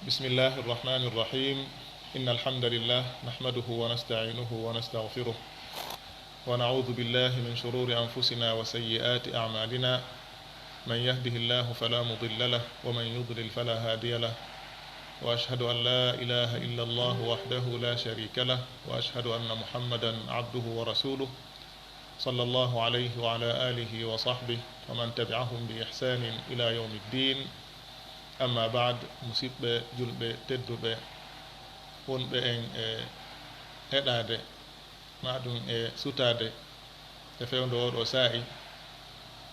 بسم الله الرحمن الرحيم إن الحمد لله نحمده ونستعينه ونستغفره ونعوذ بالله من شرور أنفسنا وسيئات أعمالنا من يهده الله فلا مضل له ومن يضلل فلا هادي له وأشهد أن لا إله إلا الله وحده لا شريك له وأشهد أن محمدا عبده ورسوله صلى الله عليه وعلى آله وصحبه ومن تبعهم بإحسان إلى يوم الدين amma ba'd musidɓe julɓe tedduɓe wonɓe en heɗade maɗum sutade e fewndo oɗo saa'i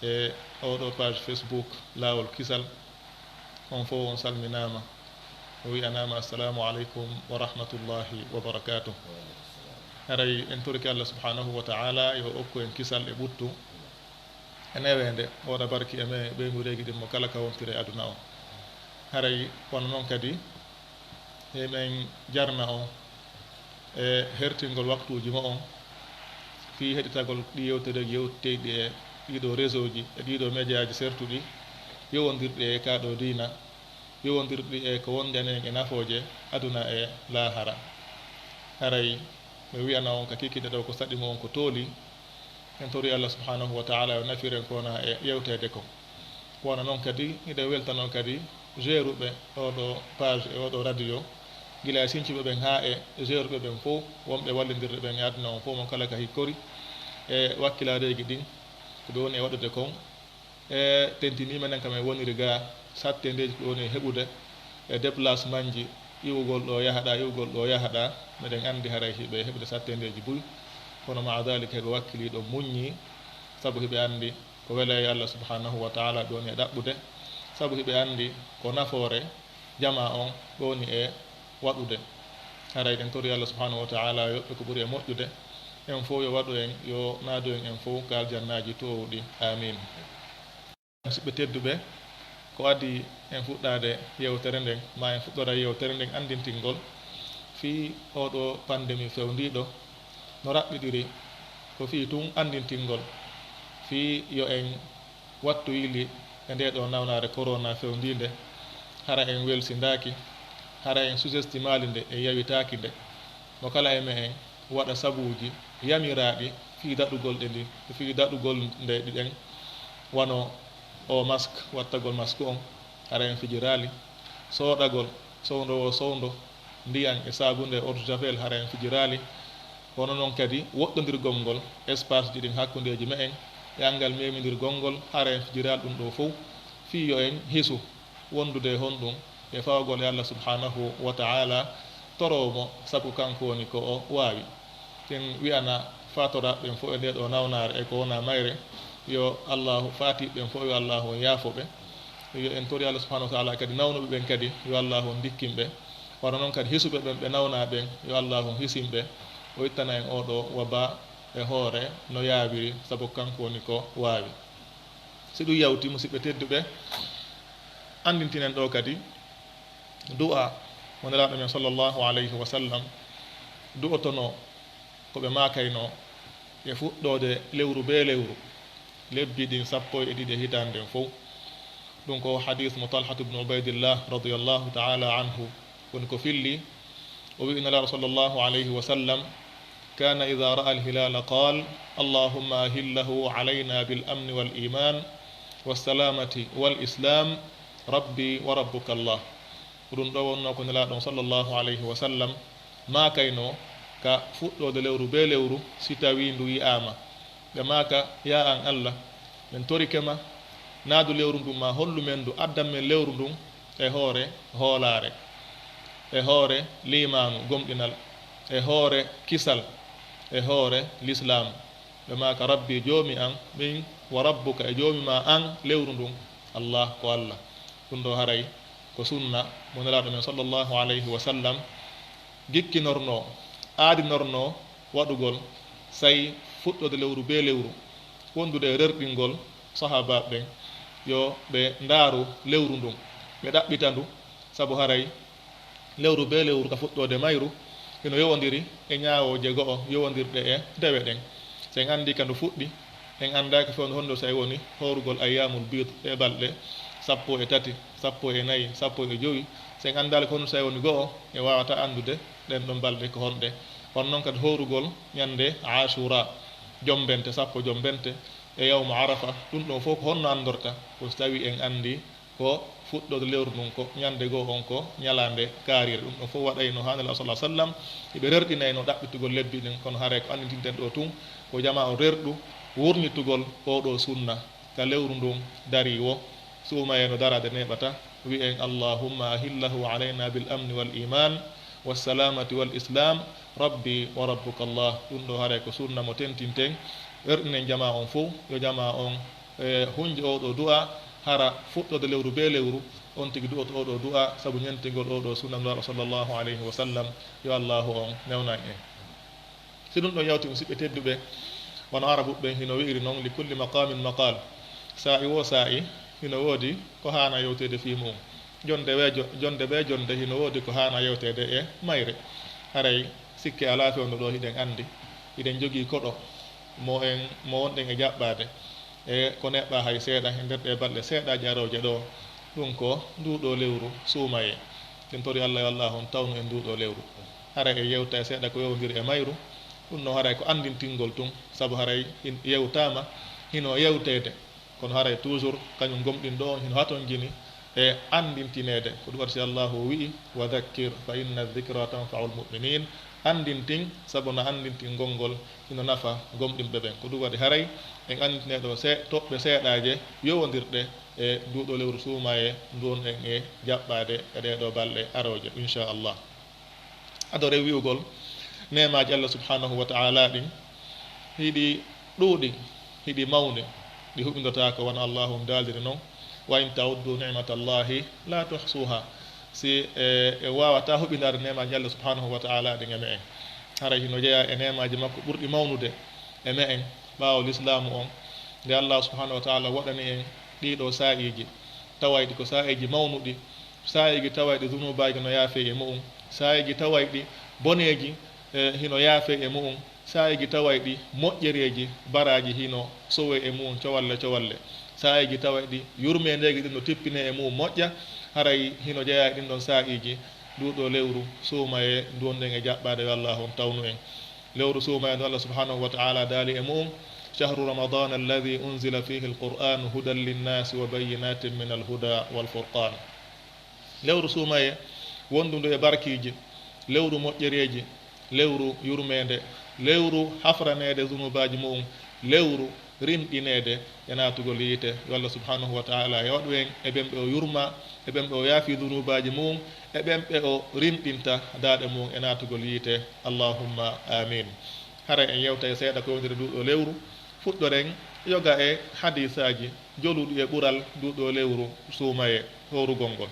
e oɗo page Facebook lawol kisal on fof on salminama o wi'anama assalamu aleykum wa rahmatullahi wa barakatuh. haray en toriki Allah subhanahu wa ta'ala yo okku en kisal e ɓuttu e newende oɗa barki e me ɓe gureji ɗin mo kala ka wontire aduna o. haray kono noon kadi emen jarna on e hertingol waktuji mo on fi heɗitagol ɗi yewtereji yewtteɗi e ɗiɗo réseau ji e ɗiɗo média ji sertuɗi yowondirɗi e kaɗo dina yowondirɗi e ko wonde enen e nafoje aduna e lahara. haray mi wiyana on ka kikkiɗe ɗo ko saɗimo on ko tooli en tori Allah subhanahu wa ta'ala o nafiren kona e yewtede ko wona noon kadi iɗe welta noon kadi géruɓe oɗo page e oɗo radio gila e sinciɓe ɓen ha e géruɓe ɓen fof wonɓe wallidirɓe ɓen e aduna on fof mon kala ka hikkori e wakkiladeji ɗin ko ɓe woni e waɗude kon e tentinimenen kam e woniri ga sattedeji ɓe woni e heɓude e déplacement ji iwugol ɗo yahaɗa meɗen andi haray hiɓe heɓude sattedeji buy kono ma dalika heɓe wakkili ɗo muññi saabu hiɓe andi ko wela e Allah subhanahu wa ta'ala ɓe woni e ɗaɓɓude sabu hiɓe andi ko nafoore jama on ɗoni e waɗude. haray en tori Allah subhanahu wa ta'ala yoɓɓe ko ɓuuri e moƴƴude en fof yo waɗu en yo naadu en fof ka aljannaji towɗi amin. musidɓe tedduɓe ko addi en fuɗɗade yewtere nden ma en fuɗɗora yewtere nden andintingol fi oɗo pandémie fewndiɗo no raɓɓiɗiri ko fi tun andintingol fi yo en wattu yili e nde ɗo nawnare corona fewndinde hara en welsindaki hara en sous-estimali nde e yawitaki nde mo kala e me en waɗa sabuji yamiraɗi fi daɗugol ɗe ndi fi daɗugol nde ɗiɗen wano o masque wattagol masque on hara en fijirali soɗagol sowndo o sowndo ndiyan e sabunde eau de javel hara en fijirali kono noon kadi woɗɗodirgol ngol espace ji ɗin hakkudeji me en e angal memidirgol ngol hara en fijiral ɗum ɗo fof fi yo en hisu wondude honɗum e fawgol e Allah subhanahu wa ta'ala toromo sabu kanko woni ko o wawi. ten wiyana fatoraɓen fof e nde ɗo nawnare e ko wona mayre yo allahu fatiɓen fof yo allahu yaafoɓe yo en tori Allah subhanahu wa ta'ala kadi nawnuɓe ɓen kadi yo allahu dikkinɓe wano noon kadi hisuɓe ɓen ɓe nawna ɓen yo allahu hisimɓe o ittana en oɗo waba e hoore no yaawiri sabu kanko woni ko waawi. si ɗum yawti musidɓe tedduɓe andintinen ɗo kadi du'a mo nelaɗo men sallllahu alayhi wa sallam du'otono ko ɓe makayno e fuɗɗode lewru be lewru lebbi ɗin 12 hitande nden fof ɗum ko hadith mo talhatu bnu ubaydillah radiallahu taala anhu woni ko filli o wi nelaɗo sallllahu alayhi wa sallam كان إذا رأى الهلال قال اللهم أهله علينا بالأمن والإيمان والسلامة والإسلام ربي وربك الله. ɗum ɗo wonno ko nelaɗon sallllahu alayhi wa sallam makayno ka fuɗɗode lewru be lewru si tawi ndu yi'ama ɓe maka ya an Allah min torikema naadu lewru ndun ma hollu men ndu addan men lewru ndun e hoore hoolare e hoore limanu gomɗinal e hoore kisal e hoore l'islam ɓe maka rabbi joomi an min wa rabbuka e joomi ma an lewru ndun Allah ko Allah. ɗum ɗo haray ko sunna mo nelaɗo men sallllahu alayhi wa sallam gikkinorno aadinorno waɗugol sayi fuɗɗode lewru be lewru wondude e rerɗingol sahabaɓe ɓen yo ɓe ndaaru lewru ndun ɓe ɗaɓɓita ndu sabu haray lewru be lewru ka fuɗɗode mayru ino yowodiri e ñawoje go'o yowodirɗe e dewe ɗen sen andi ka ndu fuɗɗi en andaki fewnde honno so woni horugol ayyamul bid e balɗe 13 sappo e nayi sappo e joyi sen andal kono sa woni goo e wawata andude ɗen ɗon balɗe ko honɗe on noon kadi horugol ñande ashura jombente sappo jombente e yawma arafa ɗum ɗon fof ko honno andorta ko so tawi en andi ko fuɗɗode lewru ndun ko ñande goo on ko ñalande kaarire ɗum ɗon fof waɗayno hanala sa sallam eɓe rerɗinayno ɗaɓɓitugol lebbi ɗin kono haare ko anditinten ɗo tun ko jama o rerɗu wurnitugol oɗo sunna ka lewru ndun dari wo suumayeno darade neɓata wi'en allahumma ahillahu alayna bil amni wal iman wassalamati wal islam rabbi wa rabbuka allah ɗum ɗo haare ko sunna mo tentinten rerɗinen jama on fof yo jama on hunje oɗo du'a hara fuɗɗode lewru be lewru on tigi du'oto oɗo du'a sabu ñentigol oɗo sunna nulaɗo sallllahu alayhi wa sallam yo allahu on newnan en si ɗum ɗon yawti musidɓe tedduɓe wono arabuɓe hino wi'iri noon li kulli maqamin maqal sa'i wo sa'i hino woodi ko hana yewtede fi mum jonde ɓe jonde hino woodi ko hana yewtede e mayre haray sikke ala fewno ɗo hiɗen andi hiɗen jogii koɗo mo wonɗen e jaɓɓade e ko neɓɓa hay seeɗa e nder ɗe balɗe seeɗaji aroje ɗo ɗum ko nduɗo lewru suumaye en tori allah yo allah on tawnu e nduɗo lewru haray e yewta e seeɗa ko yewdiri e mayru ɗum no haray ko andintingol tun sabu haray yewtama hino yewtede kono haray toujours kañum gomɗin ɗo hino haton jini e andintinede ko ɗum waɗi si allahu wi'i wa dhakkir fa inna dhicra tanfau lmuminin andintin sabu no andintin gongol hino nafa gomɗinɓe ɓen ko ɗum waɗi haray en andintineɗo toɓɓe seeɗaje yowodirɗe e nduɗo lewru suumaye ndun en e jaɓɓade e ɗeɗo balɗe aroje inchallah adore wi'ugol nemaji allah subhanahu wa ta'ala ɗin hiɗi ɗuuɗi hiɗi mawni ɗi huɓidota ko wona allahu daldiri noon wa in tauddu nicmatallahi la tuhsuha si e wawata huɓidade nemaji allah subhanahu wa ta'ala ɗin e me en haray hino jeeya e nemaji makko ɓurɗi mawnude e me en ɓawo l'islamu on nde allah subhanahu wa ta'ala waɗani en ɗiɗo sa'iji tawayɗi ko sa'iji mawnuɗi sa'iji tawayɗi dunubaji no yaafe e mu'um sa'iji tawayɗi boneji hino yaafe e mu'um sa'iji tawayɗi moƴƴereji baraji hino sowe e mu'um cowalle sa'iji tawayɗi yurmedegi ɗin no tippine e mu'um moƴƴa haray hino jeeya e ɗin ɗon sa'iji nduɗo lewru suumaye nduwonɗen e jaɓɓade wallah on tawnu en lewru suumaye ndu allah subhanahu wa ta'ala daali e mu'um shahru ramadan alladhi unzila fihi alquran hudan linnasi wa bayyinatin min alhuda walfurqan lewru suumaye wondu ndu e barkiji lewru moƴƴereji lewru yurmede lewru hafranede zunubaji mu'um lewru rimɗinede e natugol yiite yo allah subhanahu wa ta'ala e waɗu en e ɓen ɓe o yurma e ɓen ɓe o yaafi zunubaji mum e ɓen ɓe o rimɗinta daaɗe mum e natugol yiite allahumma amin hara en yewta e seeɗa ko wondiri nduɗo lewru fuɗɗoren yoga e hadisaji joluɗi e ɓural nduɗo lewru suumaye horugol ngol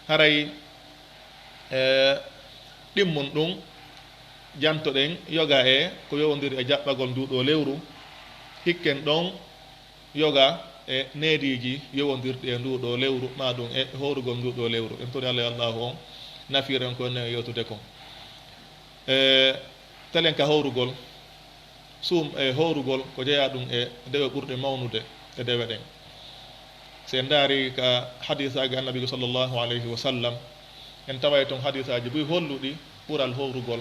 haray ɗimmun ɗum jantoɗen yoga e ko yowodiri e jaɓɓagol nduɗo lewru hikken ɗon yoga e neediji yowodirɗi e nduɗo lewru maɗum e horugol nduɗo lewru en tori allah allahu on nafiren ko ne yewtude kon telen ka horugol horugol ko jeeya ɗum e dewe ɓurɗe mawnude e dewe ɗen se ndaari ka hadisaji annabi sallllahu alayhi wa sallam en taway toon hadisaji buy holluɗi ɓural horugol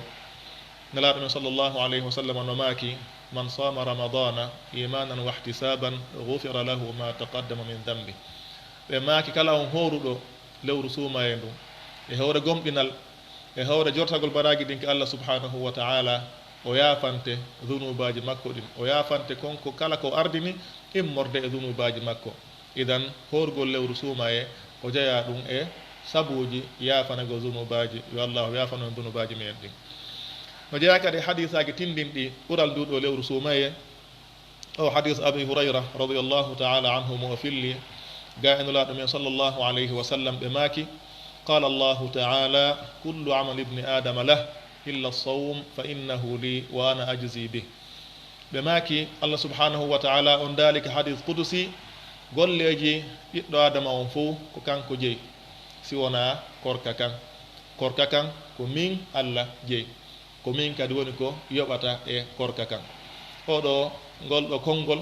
nelaɗo men sallllahu alayhi wa sallam no maaki man sama ramadana imanan wa ihtisaban gufira lahu ma taqaddama min dambi ɓe maaki kala on horuɗo lewru suumaye ndu e hewre gomɗinal e hewre jortagol baraji ɗin ke allah subhanahu wa ta'ala o yaafante dunubaji makko ɗin o yaafante konko kala ko ardini immorde e dunubaji makko idan horgol lewru suumaye o jeeya ɗum e sabuji yaafanego dunubaji yo allahu yaafano dunubaji men ɗin no jeeya kadi hadisaji tindinɗi ɓural nduɗo lewru suumaye o hadis abi hurayra radiallahu taala anhu mo o filli ga enulaɗo men sallllahu alayhi wa sallam ɓe maaki qala allahu taala kullu amali ibni adama lah illa lsawm fa innahu li wa ana ajzi bih ɓe maaki allah subhanahu wa taala on daalika hadis kudusi golleji ɓiɗɗo adama on fo ko kanko jeeyi si wona korka kan ko min allah jeeyi ko min kadi woni ko yoɓata e korka kan oɗo ngol ɗo konngol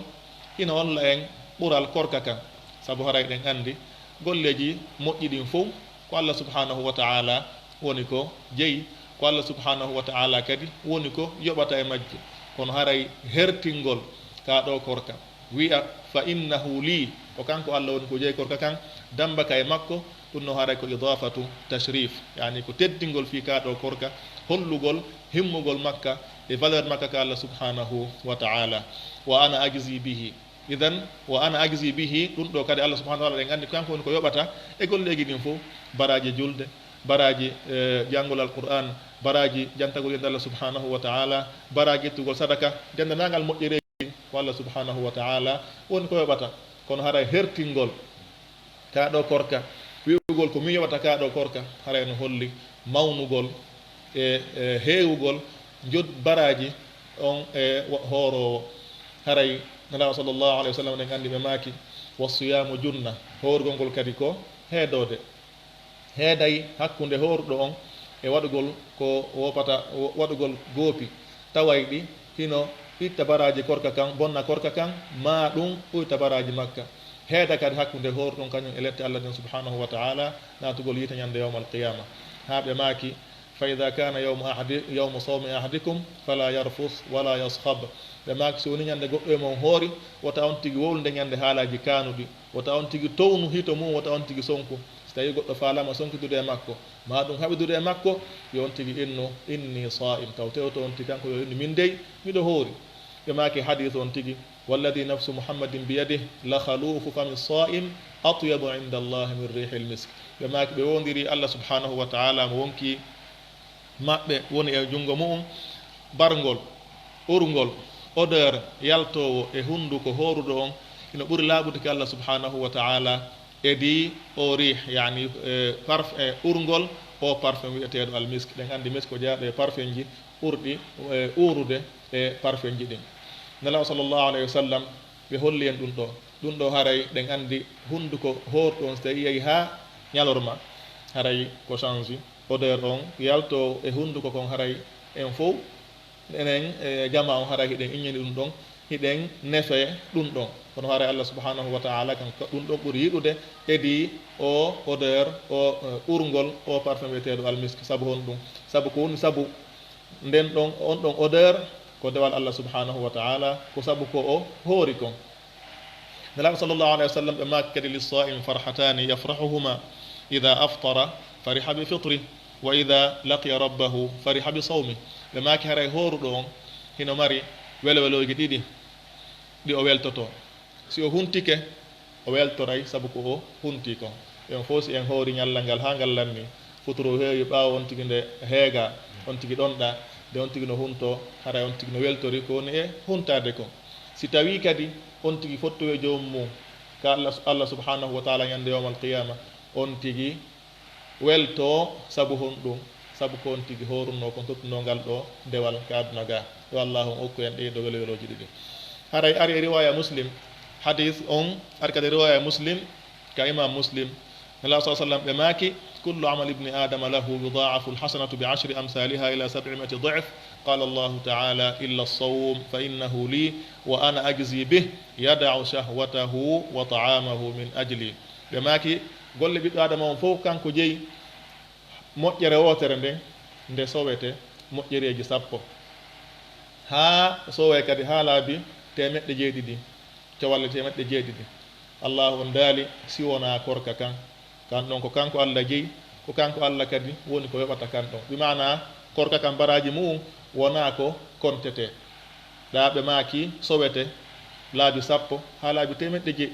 ina walla en ɓural korka kan sabu haray ɗen anndi golleji moƴƴi ɗin fof ko Allah subhanahu wa ta'ala woni ko jeyi ko Allah subhanahu wa ta'ala kadi woni ko yoɓata e majje kono haray hertingol ka ɗo korka wi'a fa innahu li o kanko Allah woni ko jeyi korka kan dambaka e makko ɗum no haray ko idafatu tashrif yani ko teddingol fi ka ɗo korka hollugol himmugol makka e valeur makka ka Allah subhanahu wa ta'ala wa ana ajzi bihi idan wa ana ajzi bihi ɗum ɗo kadi Allah subhanahu wa ta'ala ɗen anndi kanko woni ko yoɓata e golleji ɗin fof baraji julde baraji janngol alquran baraji jantagol yonde Allah subhanahu wa ta'ala baraji ittugol sadaka dendanagal moƴƴereji ko Allah subhanahu wa ta'ala woni ko yoɓata kono haray hertingol ka ɗo korka wi'ugol ko min yoɓata ka ɗo korka haray no holli mawnugol e heewugol jod baraji on e hoorowo haray nalaw sallllahu alayhi wa sallam ɗen anndi ɓe maaki wa siyamu junna hoorgol ngol kadi ko heedode heeday hakkunde hoorɗo on e waɗugol ko wopata waɗugol goopi taway ɗi hino itta baraji korka kan bonna korka kan ma ɗum ɓuyta baraji makka heeda kadi hakkunde hoorɗon kañum e lette Allah den subhanahu wa ta'ala natugol yita ñande yawma alqiyama ha ɓe maaki fa ida kana yawmu sawmi ahadikum fala yarfus wala yashab ɓe maaki so woni ñande goɗɗo e mon hoori wota on tigi wowlude ñande haalaji kanuɗi wota on tigi townu hito mum wota on tigi sonku so tawi goɗɗo faalama sonkitude e makko ma ɗum haɓidude e makko yo on tigi innu inni sa'im taw tewto on tigi kanko yo inni min dey miɗo hoori ɓe maaki hadith on tigi walladi nafsu muhammadin biyadih la khalufu fami sa'im atyabu inda allahi min rihil misk ɓe maaki ɓe wondiri Allah subhanahu wa ta'ala mo wonki maɓɓe woni e junngo mum barngol urngol odeur yaltowo e hunnduko hooruɗo on ino ɓuri laaɓude ke Allah subhanahu wa ta'ala edi o rih yani parfum urngol o parfum wiyeteeɗo almisk ɗen anndi misk ko jaaɓe parfum ji ɓurɗi urude e parfum ji ɗin nelaw sallllahu alayhi wa sallam ɓe holli en ɗum ɗo haray ɗen anndi hunnduko hoorɗo on so tawi yehi haa ñalorma haray ko change odeur on yalto e hunnduko kon haray en fof enen jama on haray hiɗen iññani ɗum ɗon hiɗen nefe ɗum ɗon kono haray Allah subhanahu wa ta'ala kan ɗum ɗon ɓuri yiɗude edi o odeur o urngol o parfum wiyeteeɗo almisk sabu hon ɗum sabu ko woni sabu nden ɗon on ɗon odeur ko dewal Allah subhanahu wa ta'ala ko sabu ko o hoori kon nelaɓe sallllahu alayhi wa sallam ɓe maaki kadi lissa'im farhatani yafrahuhuma ida aftara fariha bi fitri wa ida laqiya rabbahu fariha bi sawmi ɓe maaki haray hooruɗo on hino mari welweloji ɗiɗi ɗi o weltoto si o huntike o weltoray sabu ko o hunti kon en fof si en hoori ñallal ngal ha ngal lanni futuro heewi ɓaawa on tigi nde heega on tigi ɗonɗa nde on tigi no hunto haray on tigi no weltori ko woni e huntade kon si tawi kadi on tigi fottoyo joomum mum ka Allah subhanahu wa ta'ala ñande yawma alqiyama on tigi welto sabu hon ɗum sabu ko on tigi horunno kon tottunongal ɗo dewal ka aduna ga yo Allah on okku en ɗeɗo welweloji ɗiɗi haray ari e riwaya muslim hadith on ari kadi riwaya muslim ka imam muslim Allah sa sallam ɓe maaki kullu amal ibni adama lahu yudaafu alhasanatu bi ashri amsaliha ila 700 ضعف قال الله تعالى إلا الصوم فإنه لي وأنا أجزي به يدع شهوته وطعامه من أجلي ɓe maaki golle ɓiɗɗo adama on fof kanko jeyi moƴƴere wotere nden nde sowete moƴƴereji 10 ha sowe kadi ha laabi 100 cowalle 100 Allah on daali si wona korka kan ɗon ko kanko Allah jeyi ko kanko Allah kadi woni ko yoɓata kan ɗon bimana korka kan baraji mum wona ko kontete ɗa ɓe maaki sowete laabi 10 ha laabi 100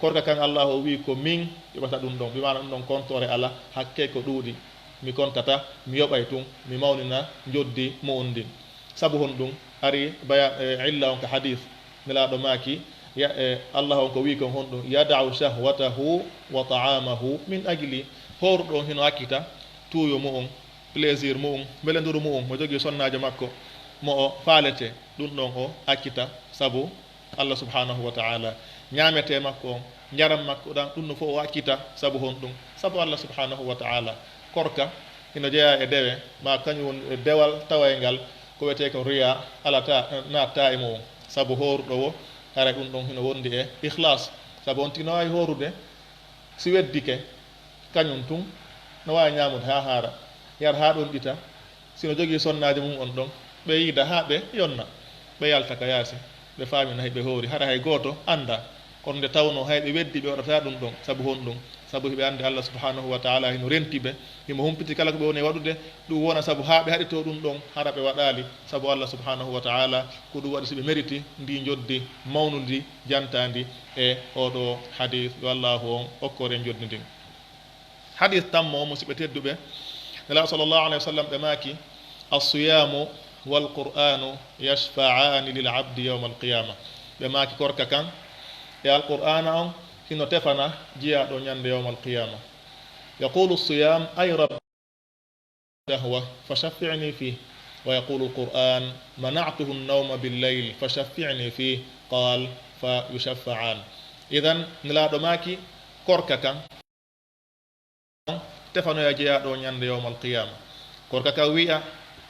korka kan Allah o wi ko min yoɓata ɗum ɗon bimana ɗum ɗon kontore ala hakke ko ɗuuɗi mi kontata mi yoɓay tun mi mawnina joddi mo on ndin sabu hon ɗum ari baya illa on ka hadith nelaɗo maaki Allah on ko wi kon hon ɗum yadau shahwatahu wa ta'amahu min ajli horuɗo on hino hakkita tuuyo mu on plaisir mu on belenduru mu on mo jogii sonnajo makko mo o faalete ɗum ɗon o hakkita sabu Allah subhanahu wa ta'ala ñaamete makko on njaram makko ɗan ɗum no fof o hakkita sabu hon ɗum sabu Allah subhanahu wa ta'ala korka hino jeeya e dewe ma kañum woni dewal tawaygal ko wiyete ko riya alata natta e mum sabu horuɗo o hara ɗum ɗon hino wondi e ihlas sabu on tigi no wawi horude si weddike kañum tun no wawi ñamude ha haara yar ha ɗon ɗita sino jogii sonnaji mum on ɗon ɓe yiida ha ɓe yonna ɓe yalta ka yaasi ɓe faamina hay ɓe hoori hara hay gooto anda kono nde tawno hay ɓe weddi ɓe waɗata ɗum ɗon sabu hon ɗum sabu hiɓe andi Allah subhanahu wa taala hino renti ɓe himo humpiti kala ko ɓe woni waɗude ɗum wona sabu ha ɓe haɗito ɗum ɗon hara ɓe waɗali sabu Allah subhanahu wa taala ko ɗum waɗi so ɓe mériti ndi joddi mawnundi jantandi e oɗo hadith yo allahu on okkore joddi ndin hadith tammo musidɓe tedduɓe nela sallllahu alayhi wa sallam ɓe maaki alsiyamu walqur'anu yashfa'ani lil abdi yawma alqiyama ɓe maaki korka kan e alqur'ana on hino tefana jiyaɗo ñande yawma alqiyama yaqulu alsiyam ay rabbi dahwa fashaffi'ni fih wa yaqulu alqur'an mana'tuhu an-nawma bil-layl fashaffi'ni fih qal fa yushaffa'an idan nelaɗo maaki korka kan tefanoya jeyaɗo ñande yawma alqiyama korka ka wi'a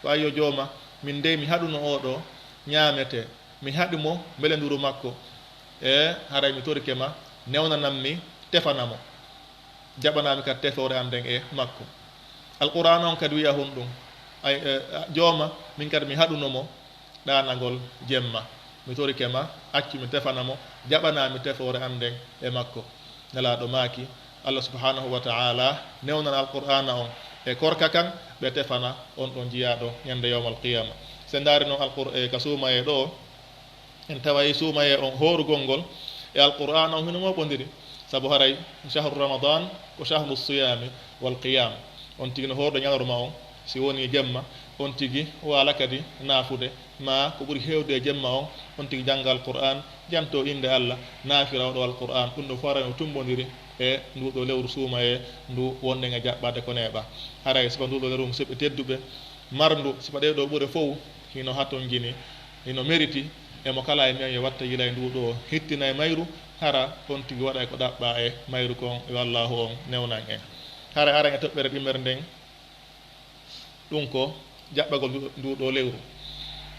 wayo jooma min de mi haɗuno oɗo ñaamete mi haɗi mo beele nduru makko e haray mi torike ma newnanammi tefanamo jaɓanami kadi tefore anden e makko alquran on kadi wiya hon ɗum ay jooma min kadi mi haɗunomo ɗanagol jemma mi torike ma accu mi tefanamo jaɓanami tefore anden e makko nelaɗo maaki Allah subhanahu wa ta'ala newnan alqur'ana on e korka kan ɓe tefana on ɗon jiyaɗo ñande yawmal qiyama se ndaari noon alqur'an ka suumaye ɗo en tawayi suumaye on horugol ngol e alqur'an on hino moɓodiri sabu haray shahru ramadan ko shahru siyami wal qiyam on tigi no horɗo ñalorma on si woni jemma on tigi wala kadi naafude ma ko ɓuri hewde e jemma on tigi jangga alqur'an janto inde Allah naafira oɗo alqur'an ɗum ɗo fara no tumbodiri e nduɗo lewru suumaye ndu wonde e jaɓɓade ko neeɓa haray sifa nduɗo lewru musidɓe tedduɓe marndu sifa ɗeɗo ɓuure fof hino haton jini hino mériti emo kala e men yo watta yila e nduɗo hittina e mayru hara on tigi waɗa ko ɗaɓɓa e mayru kon yo allahu on newnan en hara aran e toɓɓere ɗimmere nden ɗum ko jaɓɓagol nduɗo lewru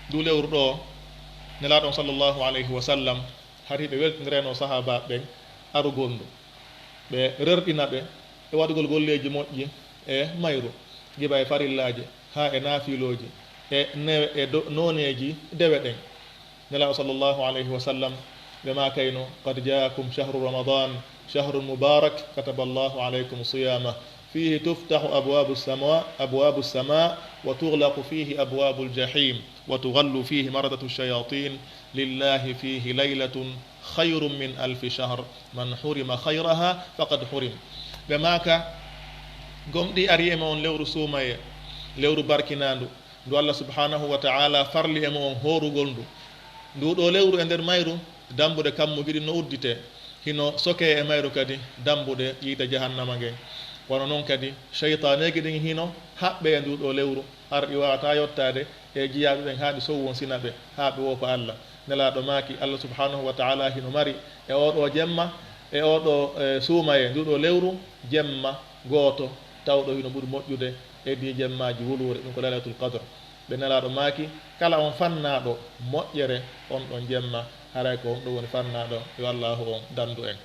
ndu lewru ɗo nelaɗon sallllahu alayhi wa sallam har hiɓe weltinireno sahaba ɓen arugol ndu ɓe rerɗina ɓe e waɗugol golleji moƴƴi e mayru giba e farillaji ha e naafiloji e newe e noneji dewe ɗen nelaɗo sallllahu alayhi wa sallam ɓe ma kayno qad jaakum shahru ramadan shahrun mubarak kataba allahu alaykum siyama fihi tuftahu abwabu السماء وتغلق فيه أبواب الجحيم وتغل فيه مردة الشياطين لله فيه ليلة خير من 1000 شهر من حرم خيرها فقد حرم بماك قمدي أريم on lewru suumaye lewru barkinandu ndu Allah subhanahu wa ta'ala farli e mon horugol ndu ɗo lewru e nder mayru dambude kammu giɗi no uddite hino soke e mayru kadi dambude yiita jahannama ngen wono noon kadi cheytaneji ɗin hino haɓɓe e nduɗo lewru arɗi wawata yottade e jiyaɓe ɓen haaɗi sowwon sina ɓe haa ɓe wofa Allah nelaɗo maaki Allah subhanahu wa ta'ala hino mari e oɗo jemma e oɗo suumaye nduɗo lewru jemma gooto tawɗo hino ɓuri moƴƴude e di jemmaji wulure ɗum ko laylatul qadre ɓe nelaɗo maaki kala on fannaɗo moƴƴere on ɗon jemma haray ko on ɗo woni fannaɗo yo allahu on dandu en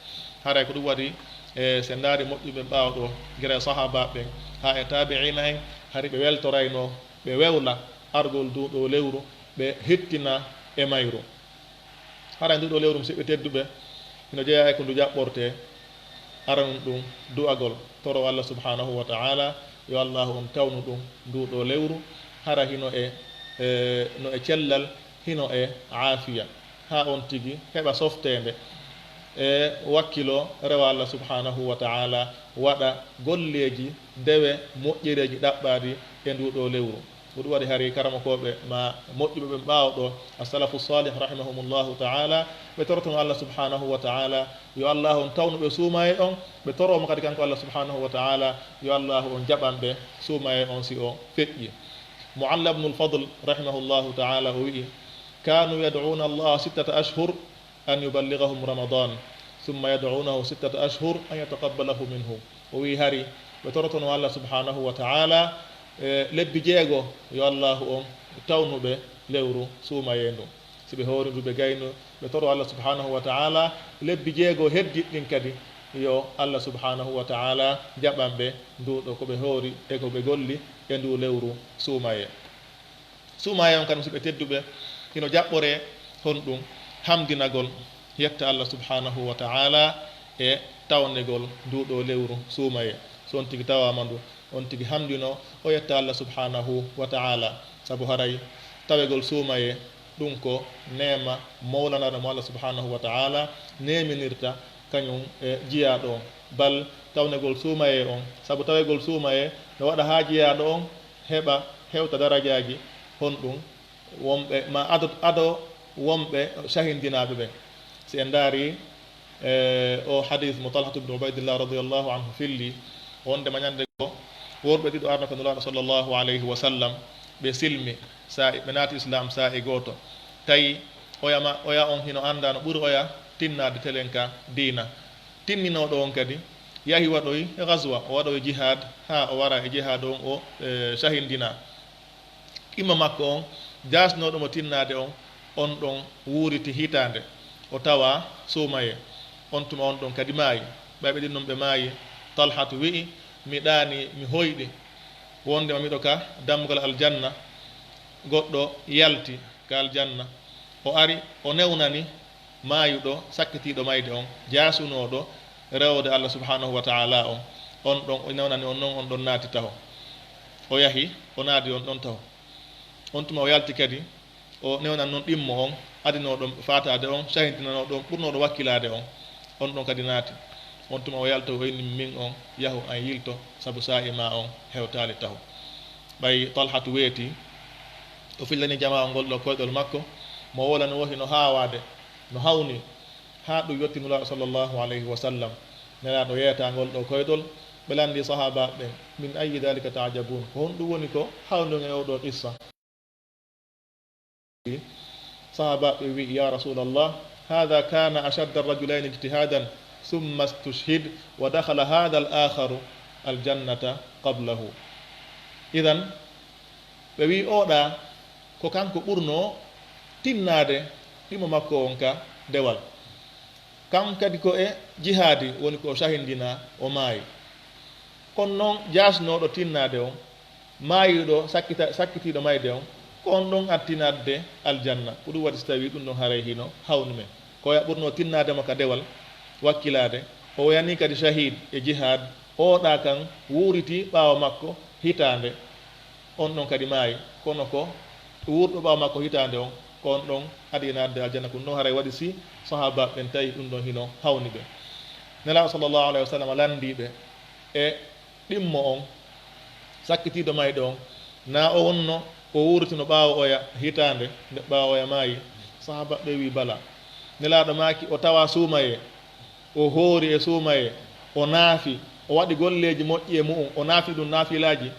haray ko ɗum waɗi e se ndaari moƴƴuɓe ɓaawɗo gere sahaba ɓen ha e tabi'ina en hari ɓe weltorayno ɓe wewla argol nduɗo lewru ɓe hettina e mayru hara nduɗo lewru musidɓe tedduɓe ino jeeya e ko ndu jaɓɓorte aranum ɗum du'agol toro Allah subhanahu wa ta'ala yo allahu on tawnu ɗum nduɗo lewru hara hino no e cellal hino e aafiya ha on tigi heɓa softede e wakkilo rewa Allah subhanahu wa ta'ala waɗa golleji dewe moƴƴereji ɗaɓɓaɗi e nduɗo lewru ɗum waɗi hari karamakoɓe ma moƴƴuɓe ɓe ɓaawɗo as-salafu salih rahimahumullahu ta'ala ɓe torotono Allah subhanahu wa ta'ala yo Allah on tawnuɓe suumaye on ɓe toromo kadi kanko Allah subhanahu wa ta'ala yo Allah on jaɓanɓe suumaye on si o feƴƴi Mu'alla ibn al-Fadl rahimahullahu ta'ala o wi'i kanu yad'una Allah 6 ashhur an yuballighahum ramadan thumma yad'unahu 6 ashhur an yataqabbalahu minhu o wi hari ɓe torotono Allah subhanahu wa ta'ala lebbi jeego yo allahu on tawnuɓe lewru suumaye ndu si ɓe hoori ndu ɓe gayno ɓe toro Allah subhanahu wa ta'ala lebbi jeego heddiɗɗin kadi yo Allah subhanahu wa ta'ala jaɓanɓe nduɗo koɓe hoori e koɓe golli e ndu lewru suumaye on kadi musidɓe tedduɓe hino jaɓɓore honɗum hamdinagol yetta Allah subhanahu wa ta'ala e tawnegol nduɗo lewru suumaye so on tigi tawama ndu on tigi hamdino o yetta Allah subhanahu wa ta'ala sabu haray tawegol suumaye ɗum ko nema mawlanaɗo mo Allah subhanahu wa ta'ala neminirta kañum e jiyaɗo on bal tawnegol suumaye on sabu tawegol suumaye no waɗa ha jiyaɗo on heɓa hewta darajaji honɗum wonɓe ma ado wonɓe shahindinaɓe ɓe si en daari o hadith mo Talhatu ibn Ubaydillah radiyallahu anhu filli wonde mañande go worɓe ɗiɗo arno ko nulaɗo sallllahu alayhi wa sallam ɓe silmi sa ɓe naati islam sa e goto tawi oya on hino anda no ɓuuri oya tinnade telen ka diina tinninoɗo on kadi yahi waɗoy gaswa o waɗoy jihad ha o wara e jihad on o shahindina imma makko on jasnoɗomo tinnade on ɗon wuuriti hitande o tawa suumaye on tuma on ɗon kadi maayi ɓayɓe ɗin noon ɓe maayi Talhatu wi'i mi ɗaani mi hoyɗi wondema miɗo ka dammugal aljanna goɗɗo yalti ka aljanna o ari o newnani maayuɗo sakkitiɗo mayde on jasunoɗo rewde Allah subhanahu wa ta'ala on ɗon o newnani on noon on ɗon naati taho o yahi o naadi on ɗon taho on tuma o yalti kadi o newnan noon ɗimmo on adinoɗo fatade on shahidinanoɗo ɓurnoɗo wakkilade on ɗon kadi naati on tuma o yalta o inni min on yahu an yilto sabu sa'i ma on hewtali taho ɓay Talhatu weeti o fillani jama ngol ɗo koyɗol makko mo wolani wohi no hawade no hawni ha ɗum yetti nulaɗo sallllahu alayhi wa sallam nelaɗo yeeta ngol ɗo koyɗol ɓe landi sahaba ɓen min ayi dalika tajabun ko honɗum woni ko hawni e oɗo qissa sahaba ɓe wi ya rasulallah hada kana ashadda arrajulaini ijtihadan summa stushhid wa dakhala hada al akharu aljannata qablahu idan ɓe wi oɗa ko kanko ɓurno tinnade ɗimo makko on ka dewal kan kadi ko e jihadi woni ko shahindina o maayi kono noon jasnoɗo tinnade on maayiɗo sakkitiɗo mayde on ko on ɗon attinadde aljanna ko ɗum waɗi so tawi ɗum ɗon haray hino hawni men ko ya ɓurno tinnademo ka dewal wakkilade o yani kadi shahid e jihad oɗa kan wuuriti ɓaawa makko hitande on ɗon kadi maayi kono ko wuurɗo ɓaawa makko hitande on ko on ɗon aɗinadde aljanna ko ɗum ɗon haray waɗi si sahaba ɓen tawi ɗum ɗon hino hawni ɓe nelaɗo sallllahu alayhi wa sallam landiɓe e ɗimmo on sakkitiɗo mayɗe on na o wonno o wuurtino ɓaawo oya hitande nde ɓaawo oya maayi sahaba ɓe wi bala nelaɗo maaki o tawa suumaye o hoori e suumaye o naafi o waɗi golleji moƴƴi e mu'um o naafi ɗum naafilaji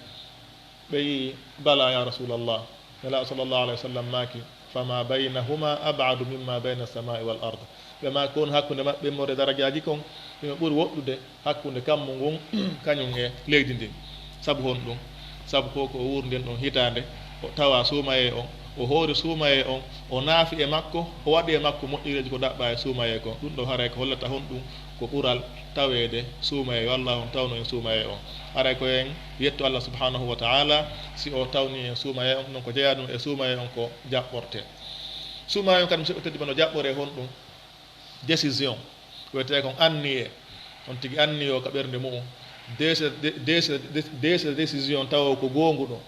ɓe yi bala ya rasulallah nelaɗo sallllahu alayhi wa sallam maaki fama baynahuma abadu mimma bayna samai wal ard ɓe ma kon hakkude maɓɓe more darajaji kon ɓe ɓuuri woɗɗude hakkude kammu ngun kañum e leydi ndin sabu hon ɗum sabu koko o wuurnden ɗon hitande o tawa suumaye on o hoori suumaye on o naafi e makko o waɗi e makko moƴƴireji ko ɗaɓɓa e suumaye kon ɗum ɗo haray ko hollata hon ɗum ko ɓural tawede suumaye walla on tawno e suumaye on aray ko en yetto Allah subhanahu wa ta'ala si o tawni e suumaye on ɗum ko jeeya ɗum e suumaye on ko jaɓɓorte suumaye on kadi musidɓe tedduɓe no jaɓɓore hon ɗum décision wiyete kon anniye on tigi anniyo ka ɓernde muɗum décision tawa ko gonguɗo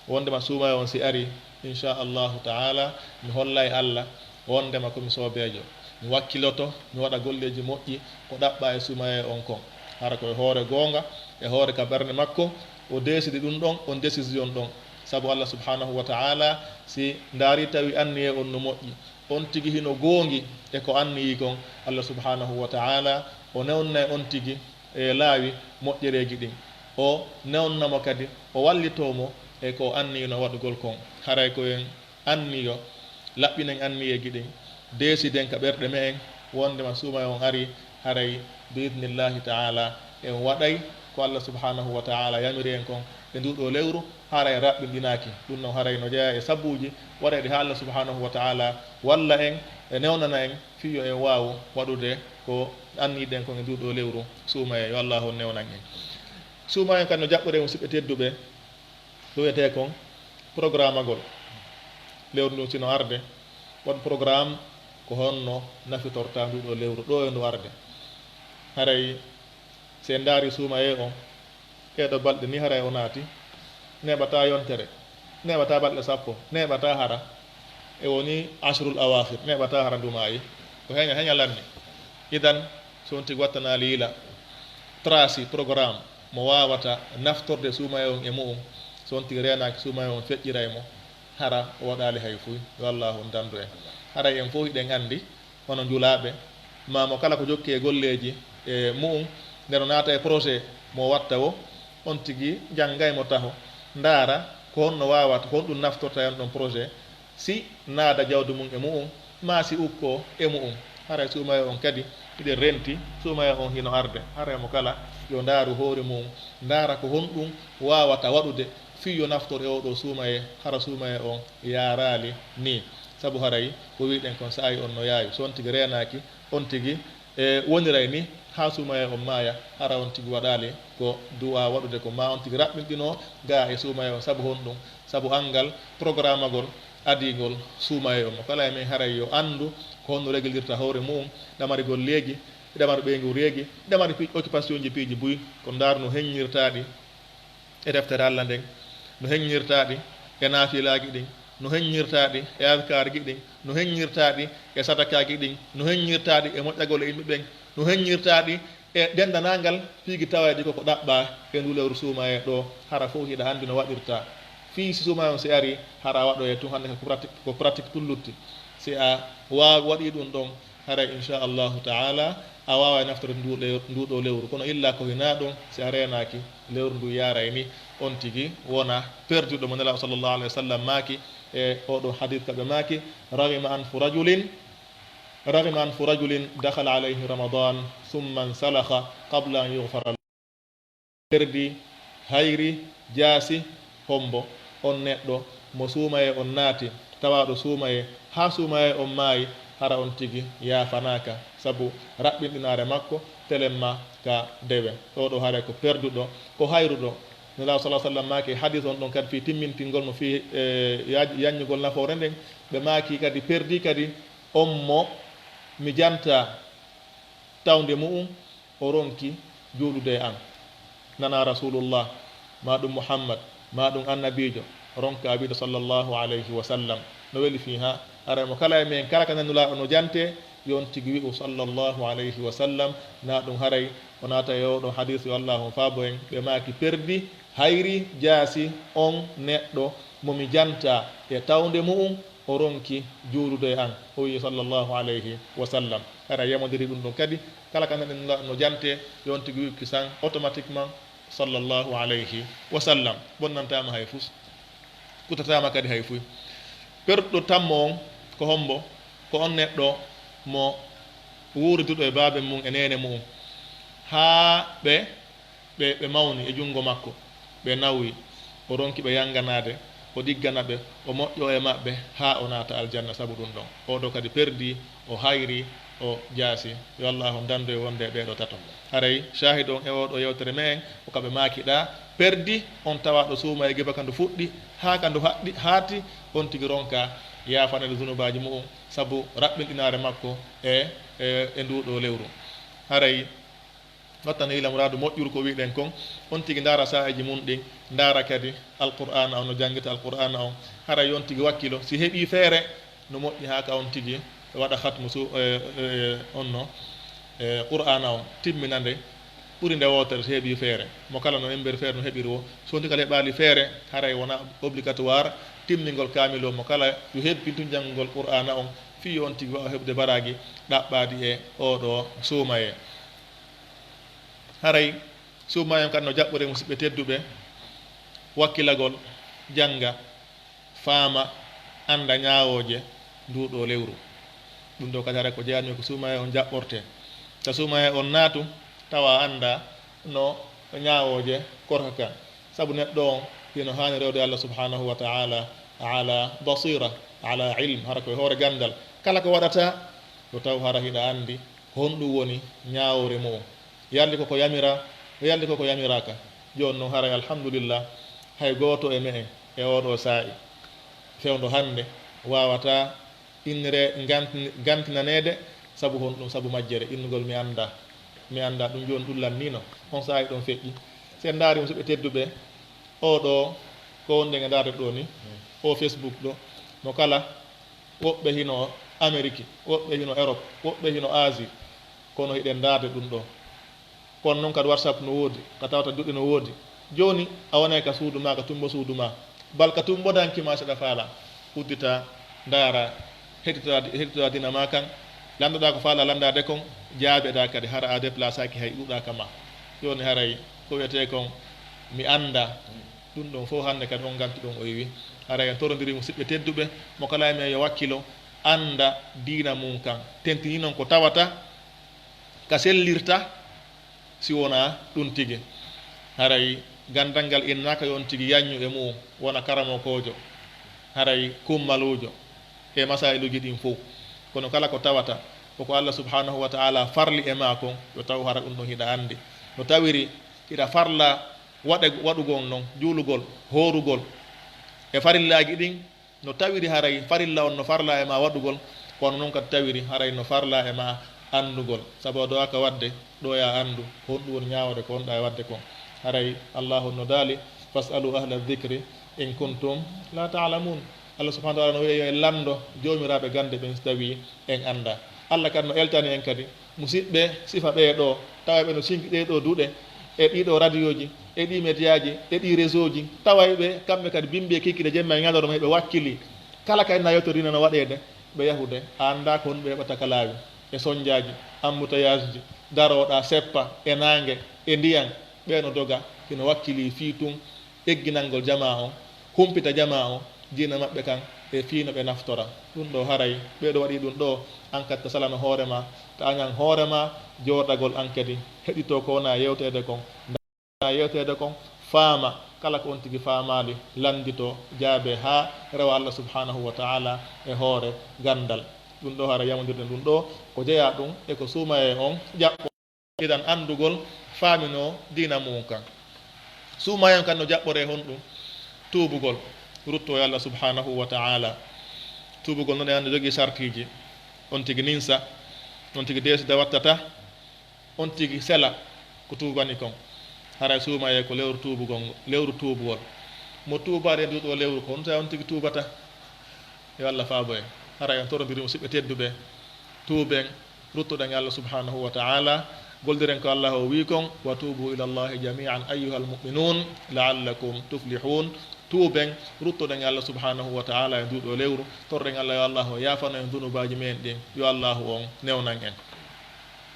wondema suumaye on si ari inchallahu taala mi hollay Allah wondema komi soobejo mi wakkiloto mi waɗa golleji moƴƴi ko ɗaɓɓa e suumaye on kon hara koye hoore gonga e hoore ka ɓernde makko o décide ɗum ɗon on décision ɗon sabu Allah subhanahu wa ta'ala si ndaari tawi anniye on no moƴƴi on tigi hino goongi e ko anniyi kon Allah subhanahu wa ta'ala o newna on tigi e laawi moƴƴereji ɗin o newnnamo kadi o wallitomo e ko anniyino waɗugol kon haray koyen anniyo laɓɓinen anniyeji ɗin déciden ka ɓerɗe me en wondema suuma on ari haray biidnillahi taala en waɗay ko Allah subhanahu wa taala yamiri en kon e nduɗo lewru haray raɓɓinɗinaki ɗum noon haray no jeeya e sabbuji waɗeɗe ha Allah subhanahu wa taala walla en e newnana en fiyo en waawu waɗude ko anni den ko e nduɗo lewru suumaye yo Allah on newnan en suumaye kan no jaɓɓore musidɓe tedduɓe ɗo wiyete kon programme agol lewru ndu sino arde won programme ko honno nafitorta nduɗo lewru ɗo e ndu arde haray se ndaari suumaye on ɗeɗo balɗe ni haray o naati neɓata yontere neɓata balɗe sappo neɓata hara e woni ashrul awahir neɓata hara ndumayi ko heñalanni idan so on tigi wattana liila traci programme mo wawata naftorde suumaye on e mu'um so on tigi renaki suumaye on feƴƴira e mo hara o waɗali hay fuy yo allahu on dandu en haray en fof hiɗen andi hono njulaɓe mamo kala ko jokki e golleji e mu'um ndeno naata e projet mo watta o on tigi janggay mo taho ndaara ko honno wawata ko honɗum naftorta en ɗon projet si naada jawdi mum e mu'um ma si ukko e mu'um haray suumaye on kadi hiɗen renti suumaye on hino arde haray mo kala yo ndaaru hoore mum ndaara ko honɗum wawata waɗude fiyo naftor e oɗo suumaye hara suumaye on yaarali ni sabu haray ko wiɗen kon saayi on no yaawi so on tigi renaki on tigi e woniray ni ha suumaye on maaya hara on tigi waɗali ko duwa waɗude ko ma on tigi raɓɓinɗino ga e suumaye on sabu honɗum sabu angal programme agol adigol suumaye on mo kala e men haray yo andu ko honno réglirta hoore mum ɗamarigol leegi ɗamari ɓeygu reegi ɗamari occupation ji piiji buy ko ndaaru no heññirtaɗi e deftere Allah nden no heññirtaɗi e naafilaji ɗin no heññirtaɗi e adkarji ɗin no heññirtaɗi e sadakaji ɗin no heññirtaɗi e moƴƴagol e yimɓe ɓen no heññirtaɗi e dendanangal piigi tawaji koko ɗaɓɓa e ndu lewru suumaye ɗo hara fof hiɗa handi no waɗirta fii si suumaye on si ari hara waɗo e tun hande ko pratique tullutti si a wawi waɗi ɗum ɗon haray inchallahu taala a wawa e naftorde nduɗo lewru kono illa ko hina ɗum si a renaki lewru ndu yaray ni on tigi wona perduɗo mo nelaɗo sallllahu alayhi wa sallam maaki e oɗo hadith kaɓe maaki ragima anfu rajulin dakhala alayhi ramadan summa nsalaha qabla an yugfara perdi hayri jaasi hombo on neɗɗo mo suumaye on naati tawaɗo suumaye ha suumaye on maayi hara on tigi yafanaka sabu raɓɓinɗinare makko telemma ka dewe oɗo haare ko perduɗo ko hayruɗo nelaw sa sallam maaki hadis on ɗon kadi fi timmintingol mo fi yaññugol nafoore nden ɓe maaki kadi perdi kadi on mo mi janta tawde mu'um o ronki juulude e an nana rasulullah ma ɗum muhammad ma ɗum annabijo ronka abiɗo sallllahu alayhi wa sallam no weli fi ha ara mo kala e men kala ka nannulaɗo no jante yon tigi wi'u sallllahu alayhi wa sallam na ɗum haray o naata e oɗo hadis yo allah on faabo en ɓe maaki perdi hayri jaasi on neɗɗo momi janta e tawde mu'um o ronki juulude e an o wi sallllahu alayhi wa sallam ara yamodiri ɗum ɗon kadi kala ka nannulaɗo no jante yon tigi wi'u kisan automatiquement sallllahu alayhi wa sallam bonnantama hay fus kutatama kadi hay fuy perɗo tammo on ko hombo ko on neɗɗo mo wuuriduɗo e baabe mum e nene mum haa ɓe mawni e junngo makko ɓe nawyi o ronki ɓe yanganade o ɗiggana ɓe o moƴƴo e maɓɓe haa o naata aljanna sabu ɗum ɗon oɗo kadi perdi o hayri o jaasi yo allah on dandu e wonde e ɓeɗo tato haray shahid on e oɗo yewtere me en o kaɓe maakiɗa perdi on tawaɗo suuma e geba kandu fuɗɗi haa kandu haati on tigi ronka yafanede zunubaji mu'um sabu raɓɓinɗinare makko e nduɗo lewru haray wattano ila muradu moƴƴuru ko wiɗen kon on tigi ndaara sa'eji mum ɗin ndaara kadi alqur'ana on no jangguita alqur'ana on haray on tigi wakkilo si heeɓi feere no moƴƴi haa ka on tigi waɗa hatmu onno qur'ana on timminande ɓuri nde wotere so heeɓi feere mo kala no emberi feere no heɓiri o so ndi kala heɓali feere haray wona obligatoire timmingol kamil o mo kala yo heɓpintu janngugol qur'ana on fi on tigi wawa heɓde baraji ɗaɓɓadi e oɗo suumaye haray suumayen kadi no jaɓɓore musidɓe tedduɓe wakkilagol janga faama anda ñawoje nduɗo lewru ɗum ɗo kadi haray ko jeyanmi ko suumaye on jaɓɓorte so suumaye on naatu tawa anda no ñawoje korka kan sabu neɗɗo on hino hani rewde allah subhanahu wa ta'ala ala basira ala ilm hara koye hoore gandal kala ko waɗata yo taw hara hiɗa andi honɗum woni ñaawre mo yaldi koko yamira yaldi koko yamiraka joni noon haray alhamdulillah hay gooto e me en e oɗo saa'i fewdo hannde wawata innire gantinanede sabu honɗum sabu majjere innugol mi anda ɗum joni ɗum lannino on saa'i ɗon feƴƴi sen daari musidɓe tedduɓe oɗo ko wonde nge darde ɗo ni o Facebook ɗo no kala woɓɓe hino Amérique woɓɓe hino Europe woɓɓe hino Asie kono hiɗen darde ɗum ɗo kono noon kadi WhatsApp no woodi ka tawata duɗɗi no woodi joni a wonay ka suudu ma ka tumbo suudu ma bal ka tumbodankima seɗa faala uddita ndaara heɗitoɗa dina ma kan landoɗa ko faala landade kon jaabeɗa kadi hara a déplace aki hay ɗuɗa kama joni haray ko wiyete kon mi anda ɗum ɗon fof hannde kadi on ganti ɗon o yiwi haray en torodiri musidɓe tedduɓe mo kala men yo wakkilo anda diina mum kan tentini noon ko tawata ka sellirta si wona ɗum tigi haray gandal ngal innaka yon tigi yaññu e mum wona karamokojo haray kummalujo e masailuji ɗin fof kono kala ko tawata koko Allah subhanahu wa ta'ala farli e ma kon yo taw hara ɗum ɗon hiɗa andi no tawiri hiɗa farla waɗugol noon juulugol horugol e farillaji ɗin no tawiri haray farilla on no farla e ma waɗugol kono noon kadi tawiri haray no farla e ma andugol sabu do aka wadde ɗo ya andu honɗum woni ñaawde ko wonɗa e wadde kon haray allahu no daali fasalu ahla dhicri in kuntum la ta'lamun Allah subhanahu wa ta'ala no wiya yo en lando jomiraɓe gande ɓen so tawi en anda Allah kadi no eltani en kadi musidɓe sifa ɓe ɗo tawa ɓe no sinki ɗe ɗo duuɗe e ɗiɗo radio ji e ɗi médiaji e ɗi réseau ji taway ɓe kamɓe kadi bimbi e kikkide jemma e ñaloro ma ɓe wakkili kala kadi na yewtorina no waɗede ɓe yahude a anda ko honɓe heɓata ka laawi e soñdiaji embouteillage ji daroɗa seppa e nangue e ndiyan ɓe no doga kino wakkili fii tun egginalngol jama o humpita jama o diina maɓɓe kan e fiino ɓe naftora ɗum ɗo haray ɓeɗo waɗi ɗum ɗo an kadi ta salano hoorema ta añan hoorema joɗagol an kadi heɗito ko wona yewtede kon yewtede kon faama kala ko on tigi faamali landito jaabe ha rewa Allah subhanahu wa ta'ala e hoore gandal ɗum ɗo haray yamodirden ɗum ɗo ko jeeya ɗum e ko suuma e on jaɓɓo idan andugol faamino diina mum kan suuma en kan no jaɓɓore hon ɗum tuubugol rutto e Allah subhanahu wa ta'ala tuubugol noon e hannde jogii sartiji on tigi ninsa on tigi desida wattata on tigi sela ko tuubani kon haray suuma e ko lewru tuubugol mo tuubaade e nduɗo lewru ko on tawi on tigi tuubata yo Allah faabo en haray on torodiri musidɓe tedduɓe tuuben ruttoɗen e Allah subhanahu wa ta'ala goldiren ko Allah o wi kon wa tuubu ila Allahi jami'an ayyuhal mu'minun la'allakum tuflihun tuuben ruttoɗen Allah subhanahu wa ta'ala e nduɗo lewru torɗen Allah yo Allah o yaafano en dunubaji men ɗin yo Allah on newnan en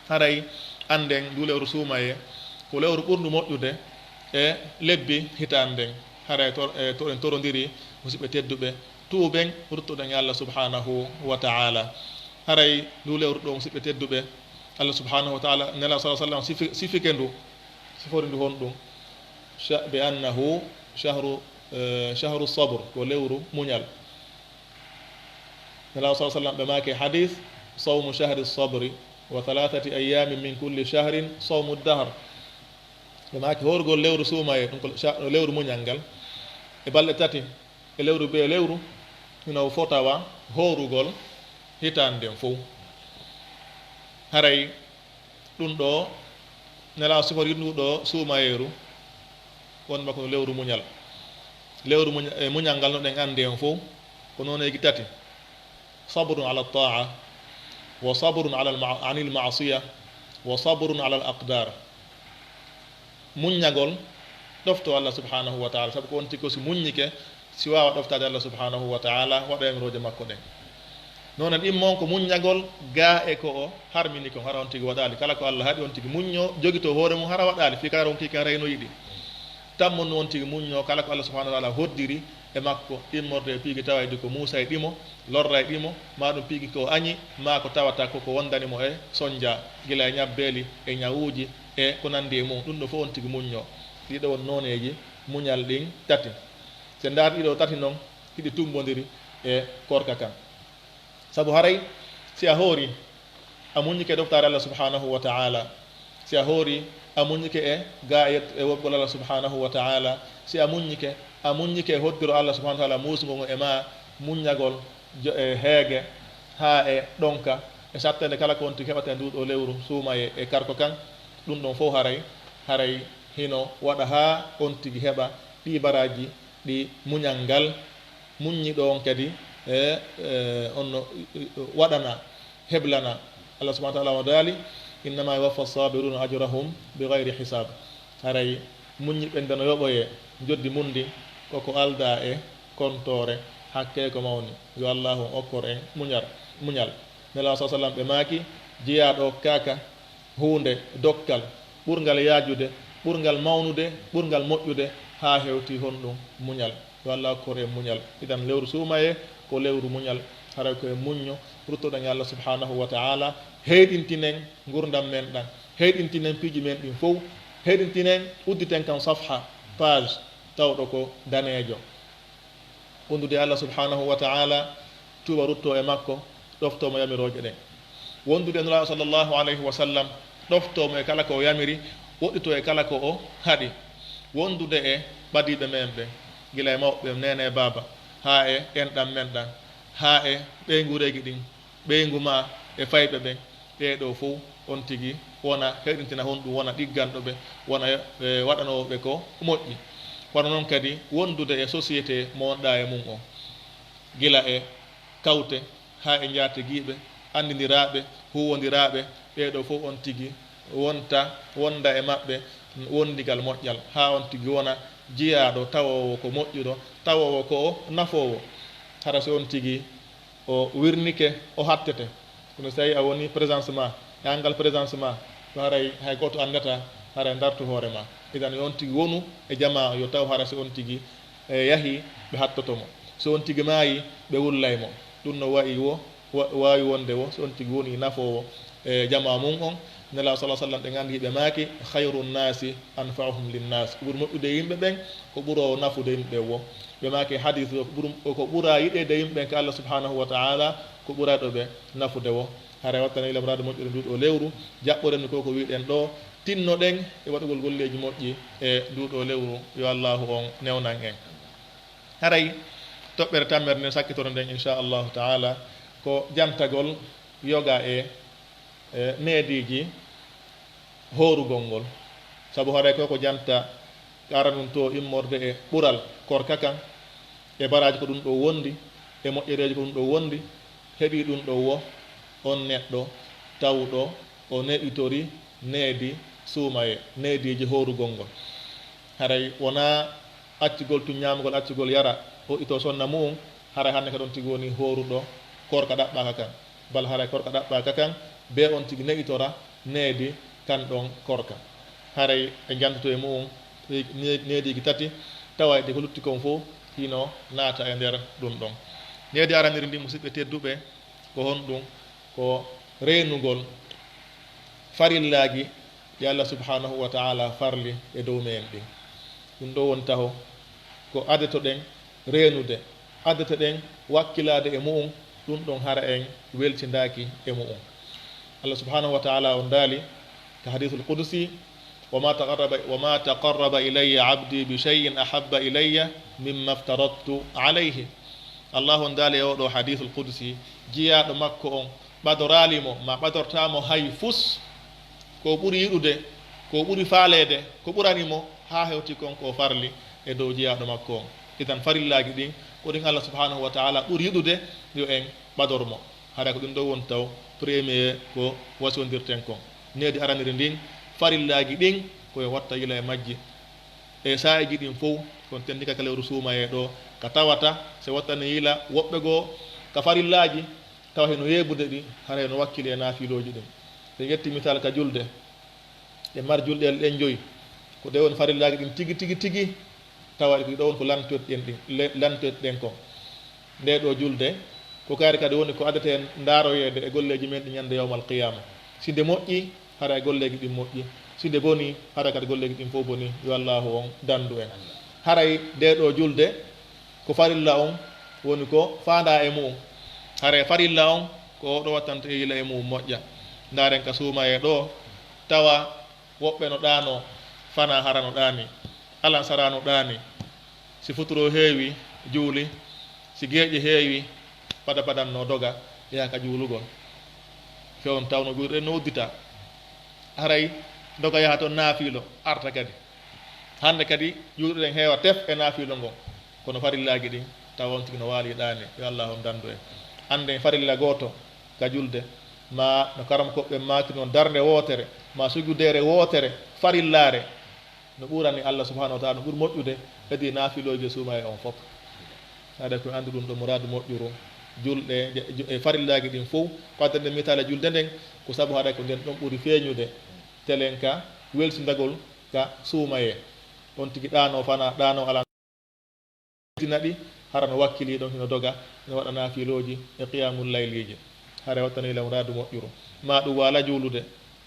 haray anden ndu lewru suumaye ko lewru ɓurdu moƴƴude e lebbi hitanden haray to en torodiri musidɓe tedduɓe tuuben ruttoɗen Allah subhanahu wa ta'ala haray ndu lewru ɗo musidɓe tedduɓe Allah subhanahu wa ta'ala nela sallallahu alaihi wasallam sifike ndu sifori ndu honɗum bi annahu shahru sabr ko lewru muñal nela sallallahu alaihi wasallam ɓe maake hadith sawmu shahri sabri wa 3 ayamin min kulli shahrin sawmu dahr ɓe maake horgol lewru suumaye ɗum ko lewru muñal ngal e balɗe tati e lewru be lewru hino fotawa horugol hitanden fof haray ɗum ɗo nela sifori nduɗo suumayeru wonma ko lewru muñal muñal ngal no ɗen andi en fof ko noon egi tati sabrun ala ta'a wa sabrun anil ma'siya wa sabrun ala al aqdar muññagol ɗofto Allah subhanahu wa ta'ala sabu ko wonti ko si muññike si wawa ɗoftade Allah subhanahu wa ta'ala waɗa emiroje makko ɗen noon immon ko muññagol ga e ko o harmini kon hara on tigi waɗali kala ko Allah haɗi on tigi muñño jogito hoore mum hara waɗali fi kala on tigi kan reyno yiɗi tammo no on tigi muñño kala ko Allah subhanahu wa ta'ala hoddiri e makko immorde e piigi tawayde ko Muusa e ɗimo lorra e ɗimo ma ɗum piigi ko añi ma ko tawata koko wondanimo e soñdia gila e ñabbeeli e ñawuuji e ko nandi e mum ɗum ɗo fof on tigi muñño ɗiɗo won noneji muñal ɗin tati se ndaar ɗiɗo tati noon hiɗi tumbodiri e korka kan sabu haray si a hoori a muñike doftare Allah subhanahu wa ta'ala si a hoori a muñike e gaayet e woɓgol Allah subhanahu wa ta'ala si a muñike e hoddiro Allah subhanahu wa ta'ala musgo e ma muñagol e heege ha e ɗonka e sattende kala ko wonti keɓata nduɗo lewru suuma e karko kan ɗum ɗon fof haray hino waɗa ha on tigi heɓa ɗi baraji ɗi muñal ngal muññiɗo on kadi onno waɗana heblana Allah subhanahu wa ta'ala o daali innama yuwaffa sabiruna ajrahum bigayri hisab haray muññiɓe ndeno yoɓoye joddi mundi koko alda e kontore hakke ko mawni yo allahu okkor en muñal nela sa sallam ɓe maaki jeyaɗo kaka hunde dokkal ɓurgal yaajude ɓurgal mawnude ɓurgal moƴƴude ha hewti honɗum muñal yo allah okkor en muñal idan lewru suumaye ko lewru muñal haray koye muñño ruttoɗen Allah subhanahu wa ta'ala heyɗintinen gurdam men ɗan heyɗintinen piiji men ɗin fof heyɗintinen udditen kam safha page tawɗo ko danejo wondude Allah subhanahu wa ta'ala tuuba rutto e makko ɗoftomo yamiroje ɗen wondude nura sallllahu alayhi wa sallam ɗoftomo e kala ko o yamiri woɗɗito e kala ko o haɗi wondude e ɓadiɓe men ɓe gila e mawɓe nene e baba ha e enɗam men ɗan ha e ɓeygureji ɗin ɓeygu ma e fayɓe ɓen ɓeɗo fof on tigi wona heɗintina honɗum wona ɗigganɗo ɓe wona waɗanoɓe ko moƴƴi kono noon kadi wondude e société mo wonɗa e mum o gila e kawte ha e jaatigiɓe andidiraɓe huwodiraɓe ɓeɗo fof on tigi wonda e maɓɓe wondigal moƴƴal ha on tigi wona jiyaɗo tawowo ko moƴƴuɗo tawowo ko o nafowo hara so on tigi o wirnike o hattete kono so tawi a woni présence ma e angal présence ma to haray hay goto andata haray dartu hoore ma idan on tigi wonu e jama yo taw hara so on tigi yahi ɓe hattotomo so on tigi maayi ɓe wullaymo ɗum no wayi wawi wonde wo so on tigi woni nafowo e jama mum on nela sa sallam ɓe gandi ɓe maaki hayru nnasi anfa'uhum linnas ko ɓuuri moƴƴude yimɓe ɓen ko ɓuuro nafude yimɓe wo ɓe maaki hadith ko ɓuura yiɗede yimɓe ko Allah subhanahu wa ta'ala ko ɓuraɗo ɓe nafude wo hara wattane ilamrade moƴƴude nduɗo lewru jaɓɓoɗen koko wiɗen ɗo tinnoɗen e waɗugol golleji moƴƴi e nduɗo lewru yo allahu on newnan en haray toɓɓere tammere nde sakkitoro nden inchallahu taala ko jantagol yoga e neediji horugol ngol saabu haray koko janta aranum to immorde e ɓural korka kan e baraji ko ɗum ɗo wondi e moƴƴereji ko ɗum ɗo wondi heɓi ɗum ɗo wo on neɗɗo tawɗo o neɗitori needi suumaye neediji horugol ngol haray wona accugol tu ñamgol accugol yara o ito sonna mum haray hannde ka ɗon tigi woni horuɗo korka ɗaɓɓaka kan bal haray korka ɗaɓɓaka kan be on tigi neɗitora needi kan ɗon korka haray e jantoto e mum neediji tati tawa de ko lutti kon fof hino naata e nder ɗum ɗon needi araniri ndi musidɓe tedduɓe ko honɗum ko renugol farillaji ɗi Allah subhanahu wa ta'ala farli e dow men ɗin ɗum ɗo woni taho ko adeto ɗen renude adeto ɗen wakkilade e mu'um ɗum ɗon hara en weltindaki e mu'um Allah subhanahu wa ta'ala on daali ka hadithul qudusi وما تقرب إلي عبدي بشيء أحب إلي مما افترضت عليه الله دال يودو حديث القدسي جيا مكو بدراليمو ما بدرتامو هاي فوس ko ɓuri yiɗude ko ɓuri faalede ko ɓuranimo ha hewti kon ko farli e dow jeyaɗo makko on itan farillaji ɗin ko ɗin Allah subhanahu wa ta'ala ɓuri yiɗude yo en ɓadormo hara ko ɗum ɗo woni taw premier ko wasondirten kon needi araniri ndin farillaji ɗin koye watta yila e majji e saaji ɗin fof kon tendika ka lewru suumaye ɗo ka tawata so wattani yila woɓɓe goo ka farillaji tawa heno yeebude ɗi hara no wakkili e naafiloji ɗin so yetti misal ka julde e mar julɗel ɗen joyi ko ɗe woni farillaji ɗin tigi tawa ɗo woni ko lantoɗen ɗin lantoɗen kon nde ɗo julde ko kaari kadi woni ko adete ndaaroyede e golleji men ɗi ñande yawmal qiyama si nde moƴƴi hara e golleji ɗin moƴƴi si nde boni hara kadi golleji ɗin fof boni yo allahu on dandu en haray nde ɗo julde ko farilla on woni ko faanda e mu'um haray farilla on ko oɗo wattanta yila e mu'um moƴƴa ndaren ka suuma e ɗo tawa woɓɓe no ɗano fana hara no ɗani alan sara no ɗani si futuro heewi juuli si geeƴe heewi pada padanno doga yaka juulugol fewn tawno ɓurɗen no uddita haray doga yaha toon naafilo arta kadi hande kadi juulɗen heewa tef e naafilo ngon kono farillaji ɗin taw on tigi no waali ɗani yo allah on dandu en hande farilla goto ka julde ma no karam koɓɓe maki noon darde wootere ma sugudere wootere farillare no ɓurani allah subhanahu wa taala no ɓuuri moƴƴude kadi naafiloji suuma e on fof haɗa koye andu ɗum ɗo muradu moƴƴuru julɗe e farillaji ɗin fof wadde nde mitale julde nden ko saabu haɗa ko nden ɗon ɓuuri feeñude telen ka welsudagol ka suumaye on tigi ɗano fana ɗano ala naɗi hara no wakkili ɗon hino doga no waɗa naafiloji e qiyamul layliji hara wattanila muradu moƴƴuru ma ɗum wala juulude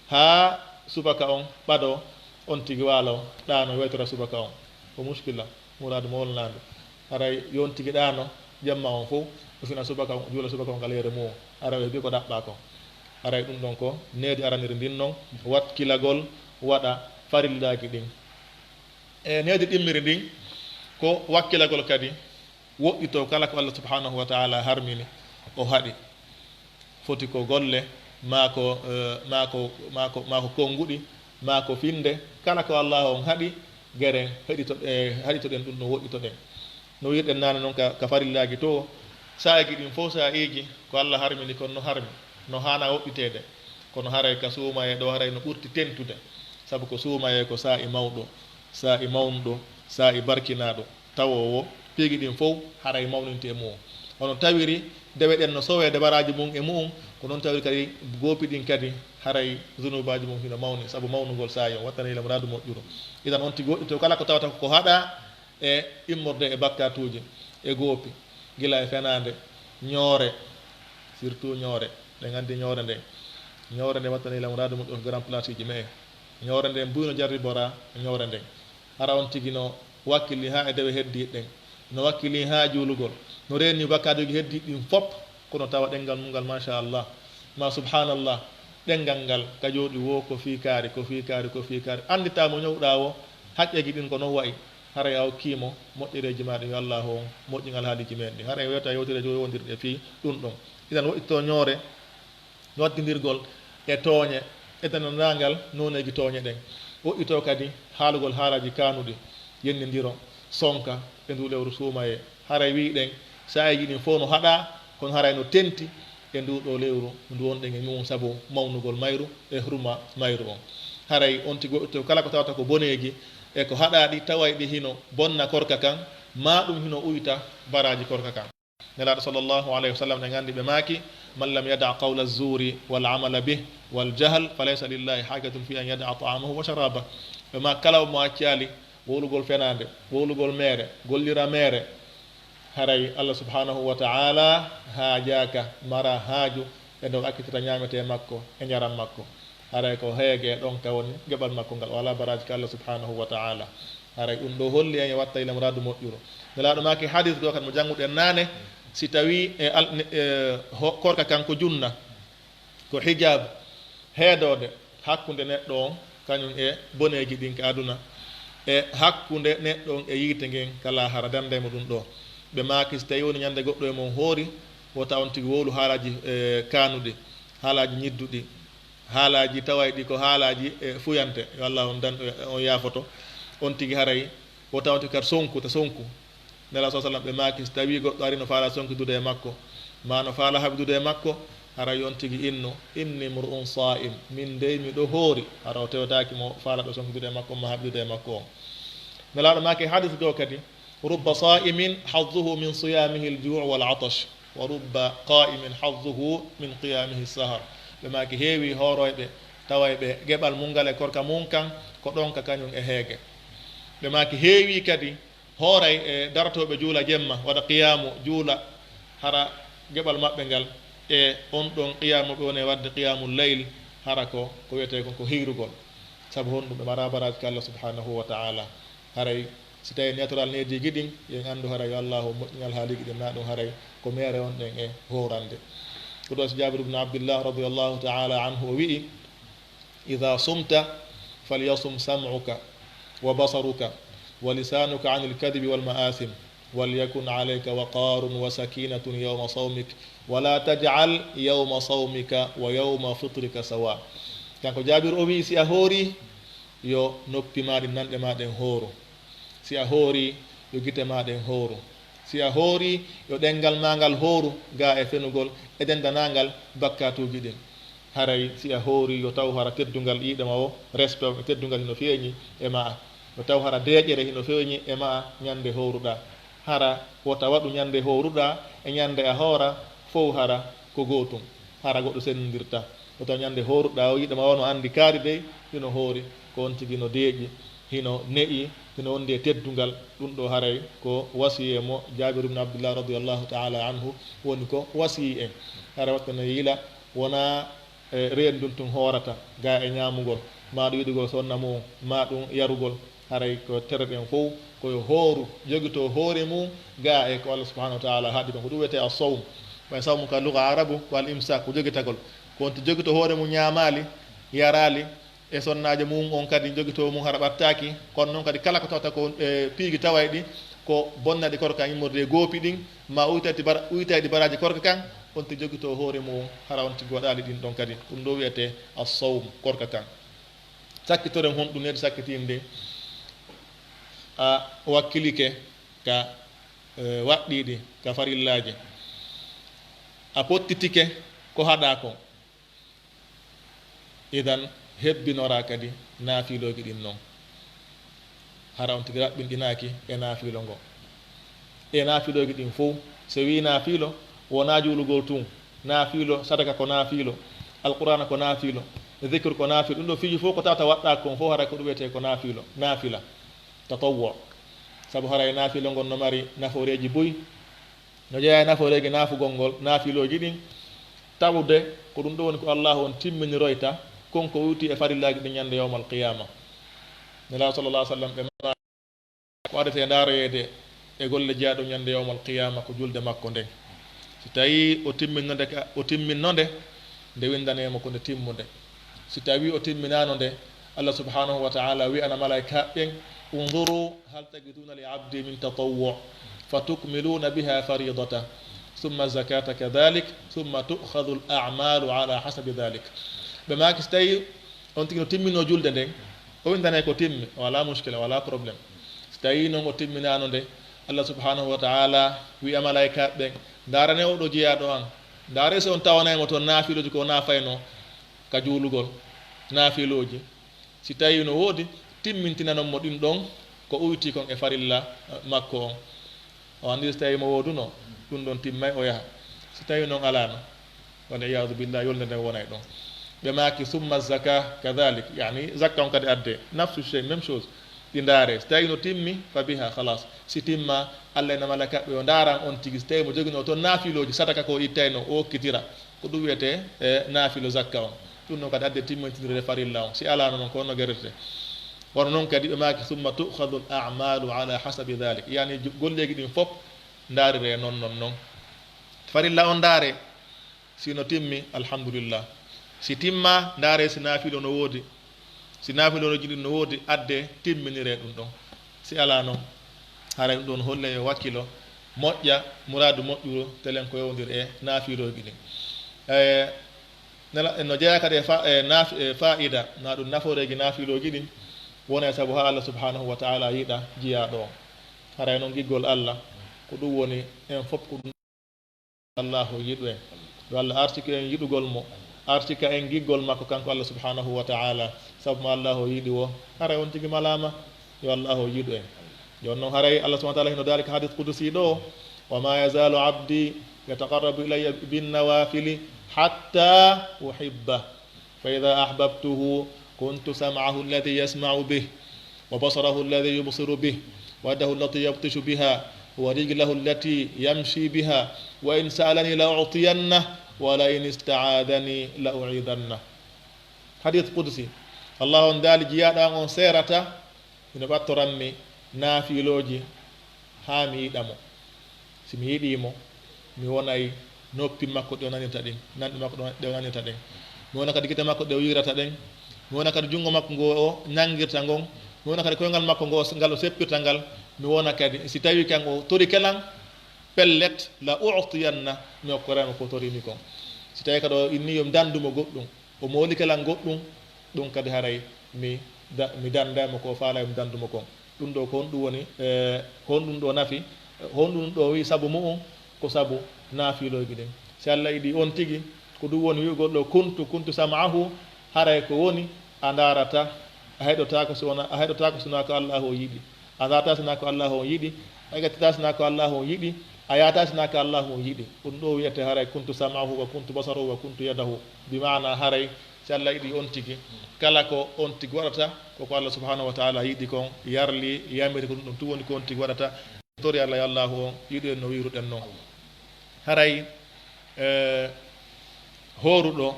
ha subaka on ɓaɗo on tigi waalo ɗano weytora subaka on ko muskilla muradu mawolnade haray yon tigi ɗano jamma on fof o fina subaka on juula subaka on galere mum ara ɓe bi ko ɗaɓɓa kon aray ɗum ɗon ko needi araniri ndin noon wakkilagol waɗa farillaji ɗin e needi ɗimmiri ndin ko wakkilagol kadi woɗɗito kala ko allah subhanahu wa taala harmini o haɗi foti ko golle mako konguɗi mako finde kala ko allah on haɗi gueren haɗitoɗen ɗum no woɗɗitoɗen no wirɗen nane noon ka farillaji to saaji ɗin fof sa iji ko allah harmini kono no harmi no hana woɗɗitede kono haray ka suumaye ɗo haray no ɓurti tentude saabu ko suumaye ko sa i mawɗo sa i mawnɗo sa i barkinaɗo tawowo piigi ɗin fof haray mawninti e mum hono tawiri dewe ɗen no sowede baraji mum e mum ko noon tawiri kadi goopi ɗin kadi haray zunubaji mum hino mawni saabu mawnugol sayi on wattanilam radu moƴƴuru idan on tigi woɗɗito kala ko tawata ko haɗa e immorde e bakkatuji e goopi gila e fenade ñoore surtout ñoore ɗe gandi ñoore nde wattanilam radu moƴƴuru ko grand place ji mais ñoore nden mbuyno jarri bora ñoore nden hara on tigi no wakkili ha e dewe heddiɗ ɗen no wakkili ha juulugol no reni bakkaduji heddi ɗin fop kono tawa ɗengal mum ngal machallah ma subhanallah ɗengal ngal ka jooɗi wo ko fikari anditamo ñowɗa o haqqeji ɗin ko non wayi haray a hokkimo moƴƴereji maɗe yo allah o moƴƴingal haaliji men ɗi haray wiyata yewtireji o yowdirɗe fi ɗum ɗon idan woɗɗito ñoore noddidirgol e tooñe etananagal noneji tooñe ɗen woɗɗito kadi haalugol haalaji kanuɗi yennidiro sonka e ndu lewru suumaye haray wiɗen sayiji ɗin fof no haɗa kono haray no tenti e nduɗo lewru ndu wonɗen e mum saabu mawnugol mayru e hurma mayru on haray on tigi woɗɗito kala ko tawata ko boneji e ko haɗaɗi tawayɗi hino bonna korka kan ma ɗum hino uyta baraji korka kan nelaɗo sallllahu alayhi wa sallam ɗe gandi ɓe maaki man lam yada qawla zuri wal amala bih wal jahl falaysa lillahi hajatun fi an yada ta'amahu wa sharaba ɓe ma kala mo accali wolugol fenade wolugol mere gollira mere haray allah subhanahu wa ta'ala haajaka mara haaju e dow akkitita ñamete makko e jaram makko haray ko heege ɗon ka woni geɓal makko ngal wala baraji ka allah subhanahu wa ta'ala haray ɗum ɗo holli en e watta ilam radu moƴƴuro nelaɗo maki hadis ɗo kadi mo jannguɗen nane si tawi korka kanko junna ko hijab heedode hakkude neɗɗo on kañum e boneji ɗin ka aduna e hakkude neɗɗo on e yiite ngen kala hara dandemo ɗum ɗo ɓe maaki so tawi woni ñande goɗɗo e mon hoori wota on tigi wowlu haalaji kanuɗi haalaji ñidduɗi haalaji tawayɗi ko haalaji fuyante yo allah on dan on yaafoto on tigi haray wota on tigi kadi sonku nela sa sallam ɓe maaki so tawi goɗɗo ari no faala sonkidude e makko ma no faala habdude e makko haray on tigi inni mur'un sa'im min dey miɗo hoori hara o tewtaki mo faala ɗo sonkidude e makko ma habdude e makko on nelaɗo maaki hadis ɗo kadi rubba sa'imin hazzuhu min siyamihi al-ju' wal-'atash wa rubba qa'imin hazzuhu min qiyamihi as-sahar ɓe maaki heewi hooroyɓe tawayɓe geɓal mungal e korka mum kan ko ɗon ka kañum e heege ɓe maaki heewi kadi hooray e daratoɓe juula jemma waɗa qiyamu juula hara geɓal maɓɓe ngal e on ɗon qiyamu ɓe woni e wadde qiyamul layl hara ko wiyete kon ko hiirugol saabu honɗum ɓe mara baraji ka allah subhanahu wa ta'ala haray si tawi natural needi giɗin yen anndu haray yo allahu moƴƴingal haaliji ɗin na ɗum haray ko mere on ɗen e horande ko ɗo so Jabir ibn Abdillah radiyallahu ta'ala anhu o wi'i idha sumta falyasum sam'uka wa basaruka wa lisanuka 'anil kadhibi wal ma'athim وليكن عليك وقار وسكينة يوم صومك ولا تجعل يوم صومك ويوم فطرك سواء. كان جابر أوي سي أهوري يو نوبي مادي نانده مادن هورو سي أهوري يو جيتي مادن هورو سي أهوري يو دنگال مانgal هورو غا e fenugol e dendanangal bakkatuji din haray si ahori yo taw hara teddungal ida mawo respect teddungal no feeñi e ma yo taw hara deejere hino feeñi e ma nyande horuda hara wota wadu nyande horuda e nyande a hora fo hara ko gotum hara goddo sendirta wota nyande horuda o yida ma wono andi kaari de hino hori ko on tigi no deeji hino ne'i hino wonde teddungal dum do haray ko wasiye mo Jabir ibn Abdullah radiyallahu ta'ala anhu woni ko wasiye en hara watta no yila wona reendul tun horata ga e nyamugol ma do yidugol sonna mo ma dum yarugol haray ko terden fof koyo hooru jogito hoore mum ga e ko Allah subhanahu wa ta'ala haadi ko dum wete as-sawm wa sawmu ka lugha arabu wal imsak ko jogitagol ko on jogito hoore mum nyaamali yarali e sonnaaje mum on kadi jogito mum hara battaki kon non kadi kala ko tawta ko piigi tawaydi ko bonnade korka immorde goopi din ma uytaydi baraji korka kan on jogito hoore mum hara on godali din don kadi dum do wete as-sawm korka kan sakkitoren hon dum ne sakkitinde a wakkilike ka waɗɗiɗi ka farillaji a pottitike ko haɗa ko idan hebbinora kadi naafiloji ɗin noon hara on tigi raɓɓinɗinaki e naafilo ngo e naafiloji ɗin fof so wi naafilo wona juulugol tun naafilo sadaka ko naafilo alqur'ana ko naafilo dhikr ko naafilo ɗum ɗo fiji fof ko tawta waɗɗa kon fof hara ko ɗum wiyete ko naafilo naafila tatawwu sabu haray naafilo ngon no mari naforeji boy no jeeya naforeji naafugol ngol naafiloji ɗin tawde ko ɗum ɗo woni ko Allah on timminiroyta konko wuti e farillaji ɗi ñande yawmal qiyama nela sallallahu alaihi wasallam ɓe ko adete ndaroyede e golle jeeyaɗo ñande yawmal qiyama ko julde makko nden si tawi o timminnode nde windanemo ko nde timmude si tawi o timminano nde Allah subhanahu wa ta'ala wi ana malaika ɓen انظروا هل تجدون لعبدي من تطوع فتكملون بها فريضته ثم الزكاة كذلك ثم تؤخذ الأعمال على حسب ذلك بما كستي أنت تمي نجول دين وين دنا يكو تمي ولا مشكلة ولا بروبلم ستي نو تمي نانو دين الله سبحانه وتعالى وي ملائكة بين دارني ودو جيا دوان داري سون تاوانا موتو نافيلو جكو نافاينو كجولugol naafiloji si tawi no wodi timmintinano mo ɗum ɗon ko uyti kon e farilla makko on o andi so tawi mo woduno ɗum ɗon timmay o yaha so tawi noon alano wala iyadu billah yolde nde wonay ɗon ɓe maaki summa zaka kadalik yani zakka on kadi adde nafsu chey même chose ɗi ndaare so tawi no timmi fa biha halas si timma Allah ena malakaɓe o ndaran on tigi so tawi mo jogino toon naafiloji sadaka ko ittayno o okkitira ko ɗum wiyete e naafilo zakka on ɗum noon kadi adde timmintinirde farilla on si alano noon ko onno guerrete wono noon kadi ɓe maaki summa tukhadu l amalu ala hasabi dhalik yani golleji ɗin fof ndaarire non farilla on ndaare sino timmi alhamdulillah si timma ndaare si naafilo no woodi si naafiloji ɗin no woodi adde timminire ɗum ɗon si ala noon haray ɗum ɗon holle e wakkilo moƴƴa muradu moƴƴuru telen ko yewdir e naafiloji ɗin no jeeya kadi e faida na ɗum naforeji naafiloji ɗin wona sabu ha Allah subhanahu wa ta'ala yiɗa jiyaɗo o haray noon giggol Allah ko ɗum woni en fof ko ɗum Allahu yiɗu en yo Allah artiki en yiɗugol mo artika en giggol makko kanko Allah subhanahu wa ta'ala sabu mo Allahu yiɗi o haray on tigi malama yo Allahu yiɗu en jon noon haray Allah subhanahu wa ta'ala hino dalika hadith qudusi ɗo wa ma yazalu abdi yataqarrabu ilayya bin nawafili hatta uhibba fa idha ahbabtuhu كنت سمعه الذي يسمع به وبصره الذي يبصر به ويده التي يبطش بها ورجله التي يمشي بها وإن سألني لأعطينه ولئن استعاذني لأعيذنه حديث قدسي الله اندال جيادا on serata ina battoranmi naafiloji ha mi yiɗamo si mi yiɗimo mi wonay noppi makko ɗe o nanirta ɗen, nanɗe makko ɗe o nanirta ɗen, mi wona kadi gite makko ɗe o yirata ɗen, mi wona kadi junngo makko ngo o ñangirta ngon, mi wona kadi koyngal makko ngal o seppirta ngal, mi wona kadi si tawi kan o tori kelan pellet la utiyanna mi hokkorama ko torini kon. Si tawi kadi o inni yomi dandumo goɗɗum o mooli kelan goɗɗum, ɗum kadi haray mi dandama ko faala mi dandumo kon. ɗum ɗo ko honɗum woni honɗum ɗo nafi, honɗum ɗo wi sabu mu'um ko sabu naafiloji ɗin. si Allah yiɗi on tigi ko ɗum woni wi'ugol ɗo kuntu sam'ahu, haray ko woni a darata a heɗotako sona ko Allah o yiɗi, a darata sona ko Allah o yiɗi, a gattata sona ko Allah o yiɗi, a yata sona ko Allah o yiɗi. ɗum ɗo wiyete haray kuntu sam'ahu wa kuntu basaruhu wa kuntu yadahu, bi mana haray si Allah yiɗi on tigi kala ko on tigi waɗata koko Allah subhanahu wa ta'ala yiɗi kon yarli yamiri ko ɗum woni ko on tigi waɗata. tori Allah ya Allah on yiɗi en no wiruɗen noon. haray horuɗo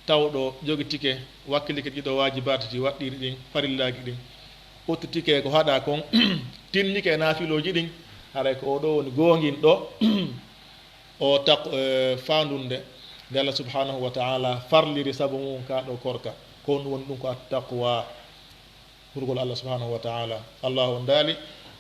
tawɗo jogi tike wakkilike ɗiɗo wajibatati waɗɗiɗi ɗin farillaji ɗin ɓottitike ko haɗa kon tinnike naafiloji ɗin, haray ko oɗo woni gongin ɗo o tak fandunde nde Allah subhanahu wa ta'ala farliri sabu mum ka ɗo korka ko ɗum woni ɗum ko attaqwa hurgol Allah subhanahu wa ta'ala. Allah on daali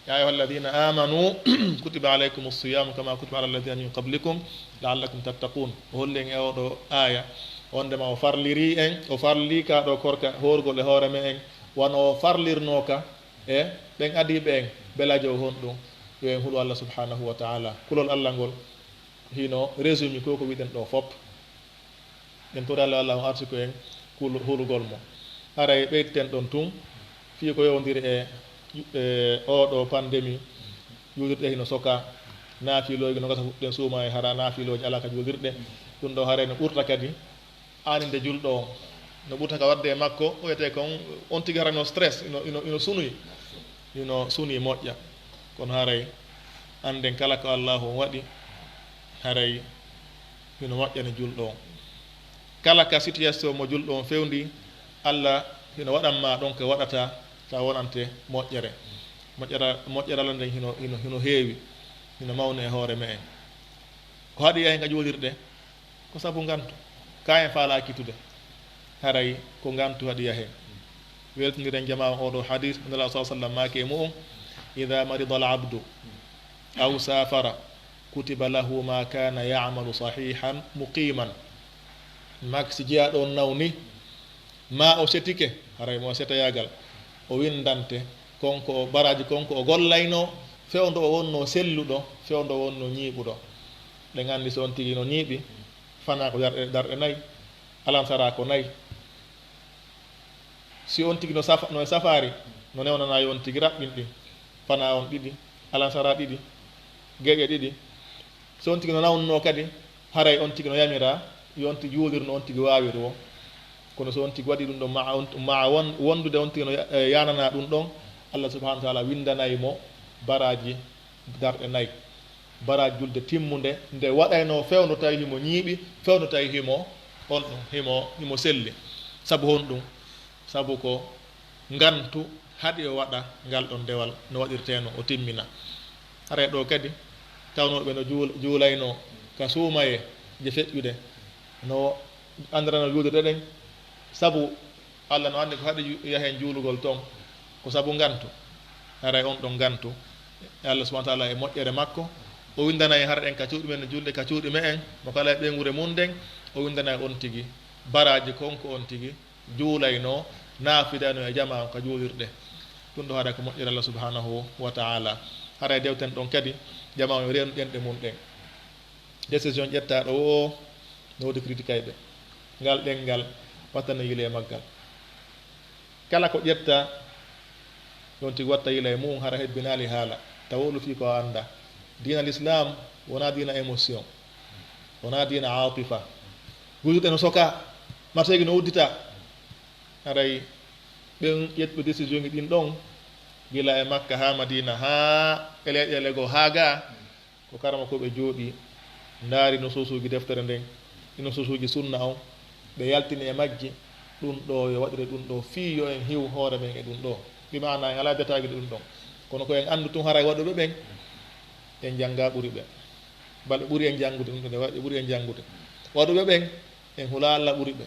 ya ayuha alladina amanu kutiba alaykum as-siyam kama kutiba ala alladina min qablikum la'allakum tattaqun. o hollen e oɗo aya on ndema o farliri en, o farli ka ɗo korka horgol e hoore me en, wano o farlirno ka e ɓen adiɓe en belajo honɗum yo en huɗo Allah subhanahu wa ta'ala. kulol Allah ngol hino résumé ko wiɗen ɗo fop en tori Allah on arti ko en hulugol mo. haray ɓeyten ɗon tun fi ko yowdiri e oɗo pandémie julirɗe hino soka, naafiloji no gata fuɗɗen suuma e hara naafiloji ala ka julirɗe. ɗum ɗo haray no ɓurta kadi aninde julɗo o, no ɓurta ka wadde e makko o wiyete kon on tigi haray no stress ino suni moƴƴa. kono haray anden kala ko Allah on waɗi haray hino moƴƴani julɗo on. kala ka situation mo julɗo on fewndi Allah hino waɗanma ɗon ko waɗata ta wonante moƴƴere moƴƴerala nden hino heewi, hino mawni e hoore me en. ko haɗi hen ka juulirɗe ko sabu ngantu ka en faala kitude, haray ko ngantu haɗi hen. weltodiren jama oɗo hadis nala sa sallam maki e mu'um ida marida al abdu aw safara kutiba lahu ma kana ya'malu sahihan muqiman. mak si jeeya ɗon nawni ma o setike haray mo setayagal o windante konko o baraji konko o gollayno fewdo o wonno selluɗo, fewdo o wonno ñiiɓuɗo. ɗe gandi so on tigi no ñiiɓi fana ko darɗe nayyi, alansara ko nayyi. si on tigi no e safari no newnanayi on tigi raɓɓinɗi fana on ɗiɗi, alansara ɗiɗi, geƴe ɗiɗi. so on tigi no nawnno kadi haray on tigi no yamira yo on tigi juulirno on tigi wawiri o. kono so on tigi waɗi ɗum ɗon ma wondude on tigi no yanana ɗum ɗon, Allah subhanahu wa ta'ala windanayi mo baraji darɗe nayyi, baraji julde timmude nde waɗayno fewno tawi himo ñiiɓi, fewno tawi himo on ɗum himo selli. sabu honɗum sabu ko ngantu haɗi o waɗa ngal ɗon dewal no waɗirteno o timmina. haray ɗo kadi tawnoɓe no juulayno ka suumaye je feƴƴude no andirano juulirɗe ɗen, sabu Allah no anndi ko haɗi yahen juulugol toon ko sabu ngantu. haray on ɗon ngantu Allah subhanahu wa ta'ala e moƴƴere makko o windana en hara ɗen ka cuuɗi men julde ka cuuɗi me en mo kala e ɓeŋure mum nden o windana on tigi baraji konko on tigi juulayno naafidano e jama ka juulirɗe. ɗum ɗo haɗa ko moƴƴere Allah subhanahu wa ta'ala. haray dewten ɗon kadi jama o reenu ɗenɗe mum ɗen décision ƴettaɗo o no wodi critique ɓe ngal ɗengal wattano yile maggal. kala ko ƴetta ɗon tigi watta yila e mum hara hebbinali haala tawolu fi ko anda. dina l'islam wona dina émotion, wona dina atifa. gulɗe no soka martegi no uddita. haray ɓen ƴetɓe décision ji ɗin ɗon gila e makka ha madina ha eleƴele go ha ga ko karama ko ɓe jooɗi ndaari no suusuji deftere nden ino suusuji sunna on ɓe yaltini e majji ɗum ɗo yo waɗire ɗum ɗo fii yo en hiw hoore men e ɗum ɗo ɗimana en ala detagi ɗum ɗon. kono ko en andu tun haray waɗuɓe ɓen en jangga ɓuri ɓe. balɗe ɓuri en janngude ɗum ɗe waɗi ɓuri en janngude waɗuɓe ɓen en hula Allah ɓuri ɓe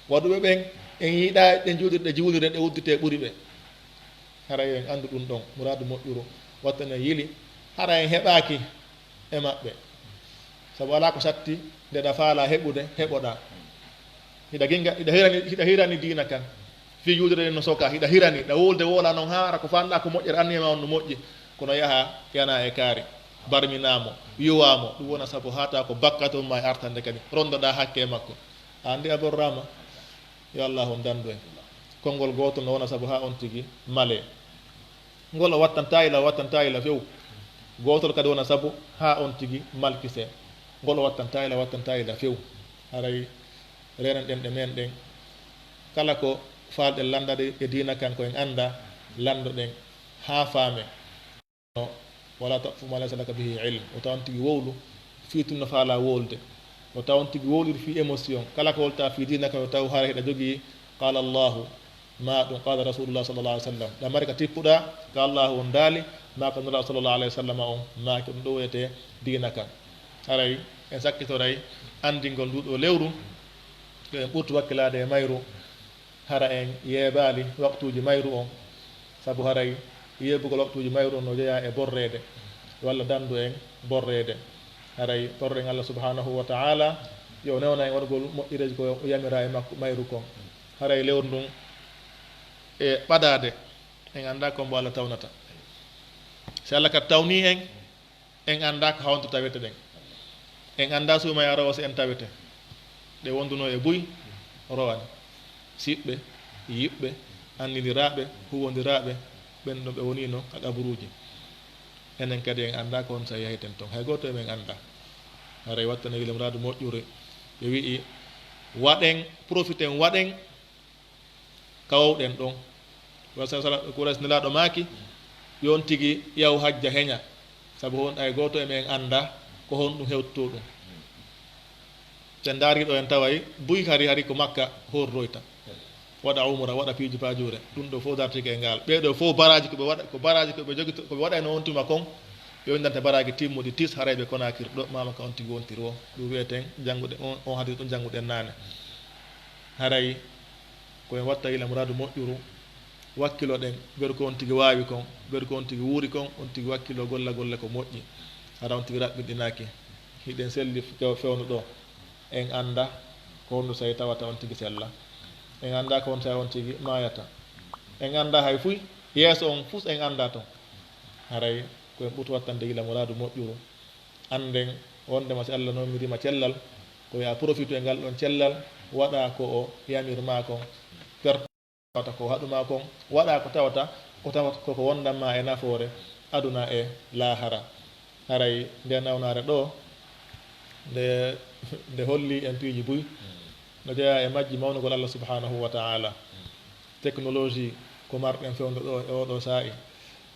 waɗuɓe ɓen en yiiɗa ɗe juuɗirɗe juuliren ɗe uddite ɓuri ɓe hara en anndu ɗum ɗon muradu moƴƴuru watta ne yili hara en heɓaaki e maɓɓe sabu alaa ko satti nde ɗa faala heɓude heɓoɗaa hiɗa hirani diina kan fi juulire no soka hiɗa hirani ɗa wolde woola noon haara ko fanɗa ko moƴƴere anniyema on no moƴƴi kono yaha yana e kaari barminamo yuwamo ɗum wona sabu hata ko bakkatum ma e artande kadi rondoɗa hakke e makko andi aborrama yo allah on dandu en konngol gotol no wona sabu ha on tigi male ngol o wattanta ila few gotol kadi wona sabu ha on tigi malkise ngol o wattanta ila few haray renen ɗen ɗe men ɗen kala ko falɗen landade e dina kan ko en anda landoɗen ha faame no wala taqfu ma laysa laka bihi ilm o tawan tigi wowlu fiitumno faala wolde o tawan tigi wowliri fi émotion kala ko wolta fi dina kan o taw hara heɗa jogii qala allahu ma ɗum qala rasulullah sallallah alih w sallam ɗa mari ka tippuɗa ko allahu on daali ma ko nura sallallah alayhi wa sallam on maaki ɗum ɗo wiyete dina kan haray en sakkitoray andingol nduɗo lewru yo en ɓurtu wakkilade e mayru hara en yeebaali waktuuji mayru on sabu haray yeebugol waktuuji mayru on no jeeya e borreede walla dandu en borreede haray torren allah subhanahu wa taala yo newna en waɗgol moƴƴireji ko yamira e makko mayru kon haray lewru ndun e ɓadaade en annda ko mbo allah tawnata si allah kadi tawni en annda ko hawnto tawete ɗen en annda suuma ya rowa so en tawete ɗe wonduno e buy rowani siɓɓe yiɓɓe anndindiraaɓe huwondiraaɓe ɓen ɗon ɓe wonino a ɗaburuuji enen kadi en annda ko on so yahiten toon hay gooto emen annda haray wattane wilemraadu moƴƴure ɓe wi'i waɗen profite en waɗen kawowɗen ɗon kurasnilaaɗo maaki yon tigi yaw hajja heña sabu on ay gooto emen annda ko honɗum hewtto ɗum sen ndaariɗo en taway buy hari ko makka horroyta waɗa umra waɗa piiji pajure ɗum ɗo fof dartike e ngal ɓeɗo fof baraji koɓe waɗa ko baraji koɓe jogi koɓe waɗayno on tuma kon ɓe windante baraji timmuɗi tis harayɓe konakir ɗo mama ka on tigi wontiri o ɗum wiyeten jannguɗe on hadis ɗum jannguɗen naane haray koyen watta ila muradu moƴƴuru wakkilo ɗen ɓeɗo ko on tigi wawi kon ɓeɗo ko on tigi wuuri kon on tigi wakkilo golla golle ko moƴƴi hara on tigi raɓɓiɗinaki hiɗen selli fewnu ɗo en anda ko honɗum sayi tawata on tigi sella en anda ko on sayi on tigi mayata en anda hay fuy yeeso on fus en anda toon haray koyen ɓutu wattande gila muradu moƴƴuru anden wondema si allah nomirima cellal ko ya profite e ngal ɗon cellal waɗa ko o yamirma kon pertawata ko haɗuma kon waɗa ko tawata koko wondanma e nafoore aduna e lahara haray nde nawnare ɗo nde holli en piiji buy no jeeya e majji mawnugol allah subhanahu wa taala technologie ko marɗen fewndo ɗo e oɗo saa'i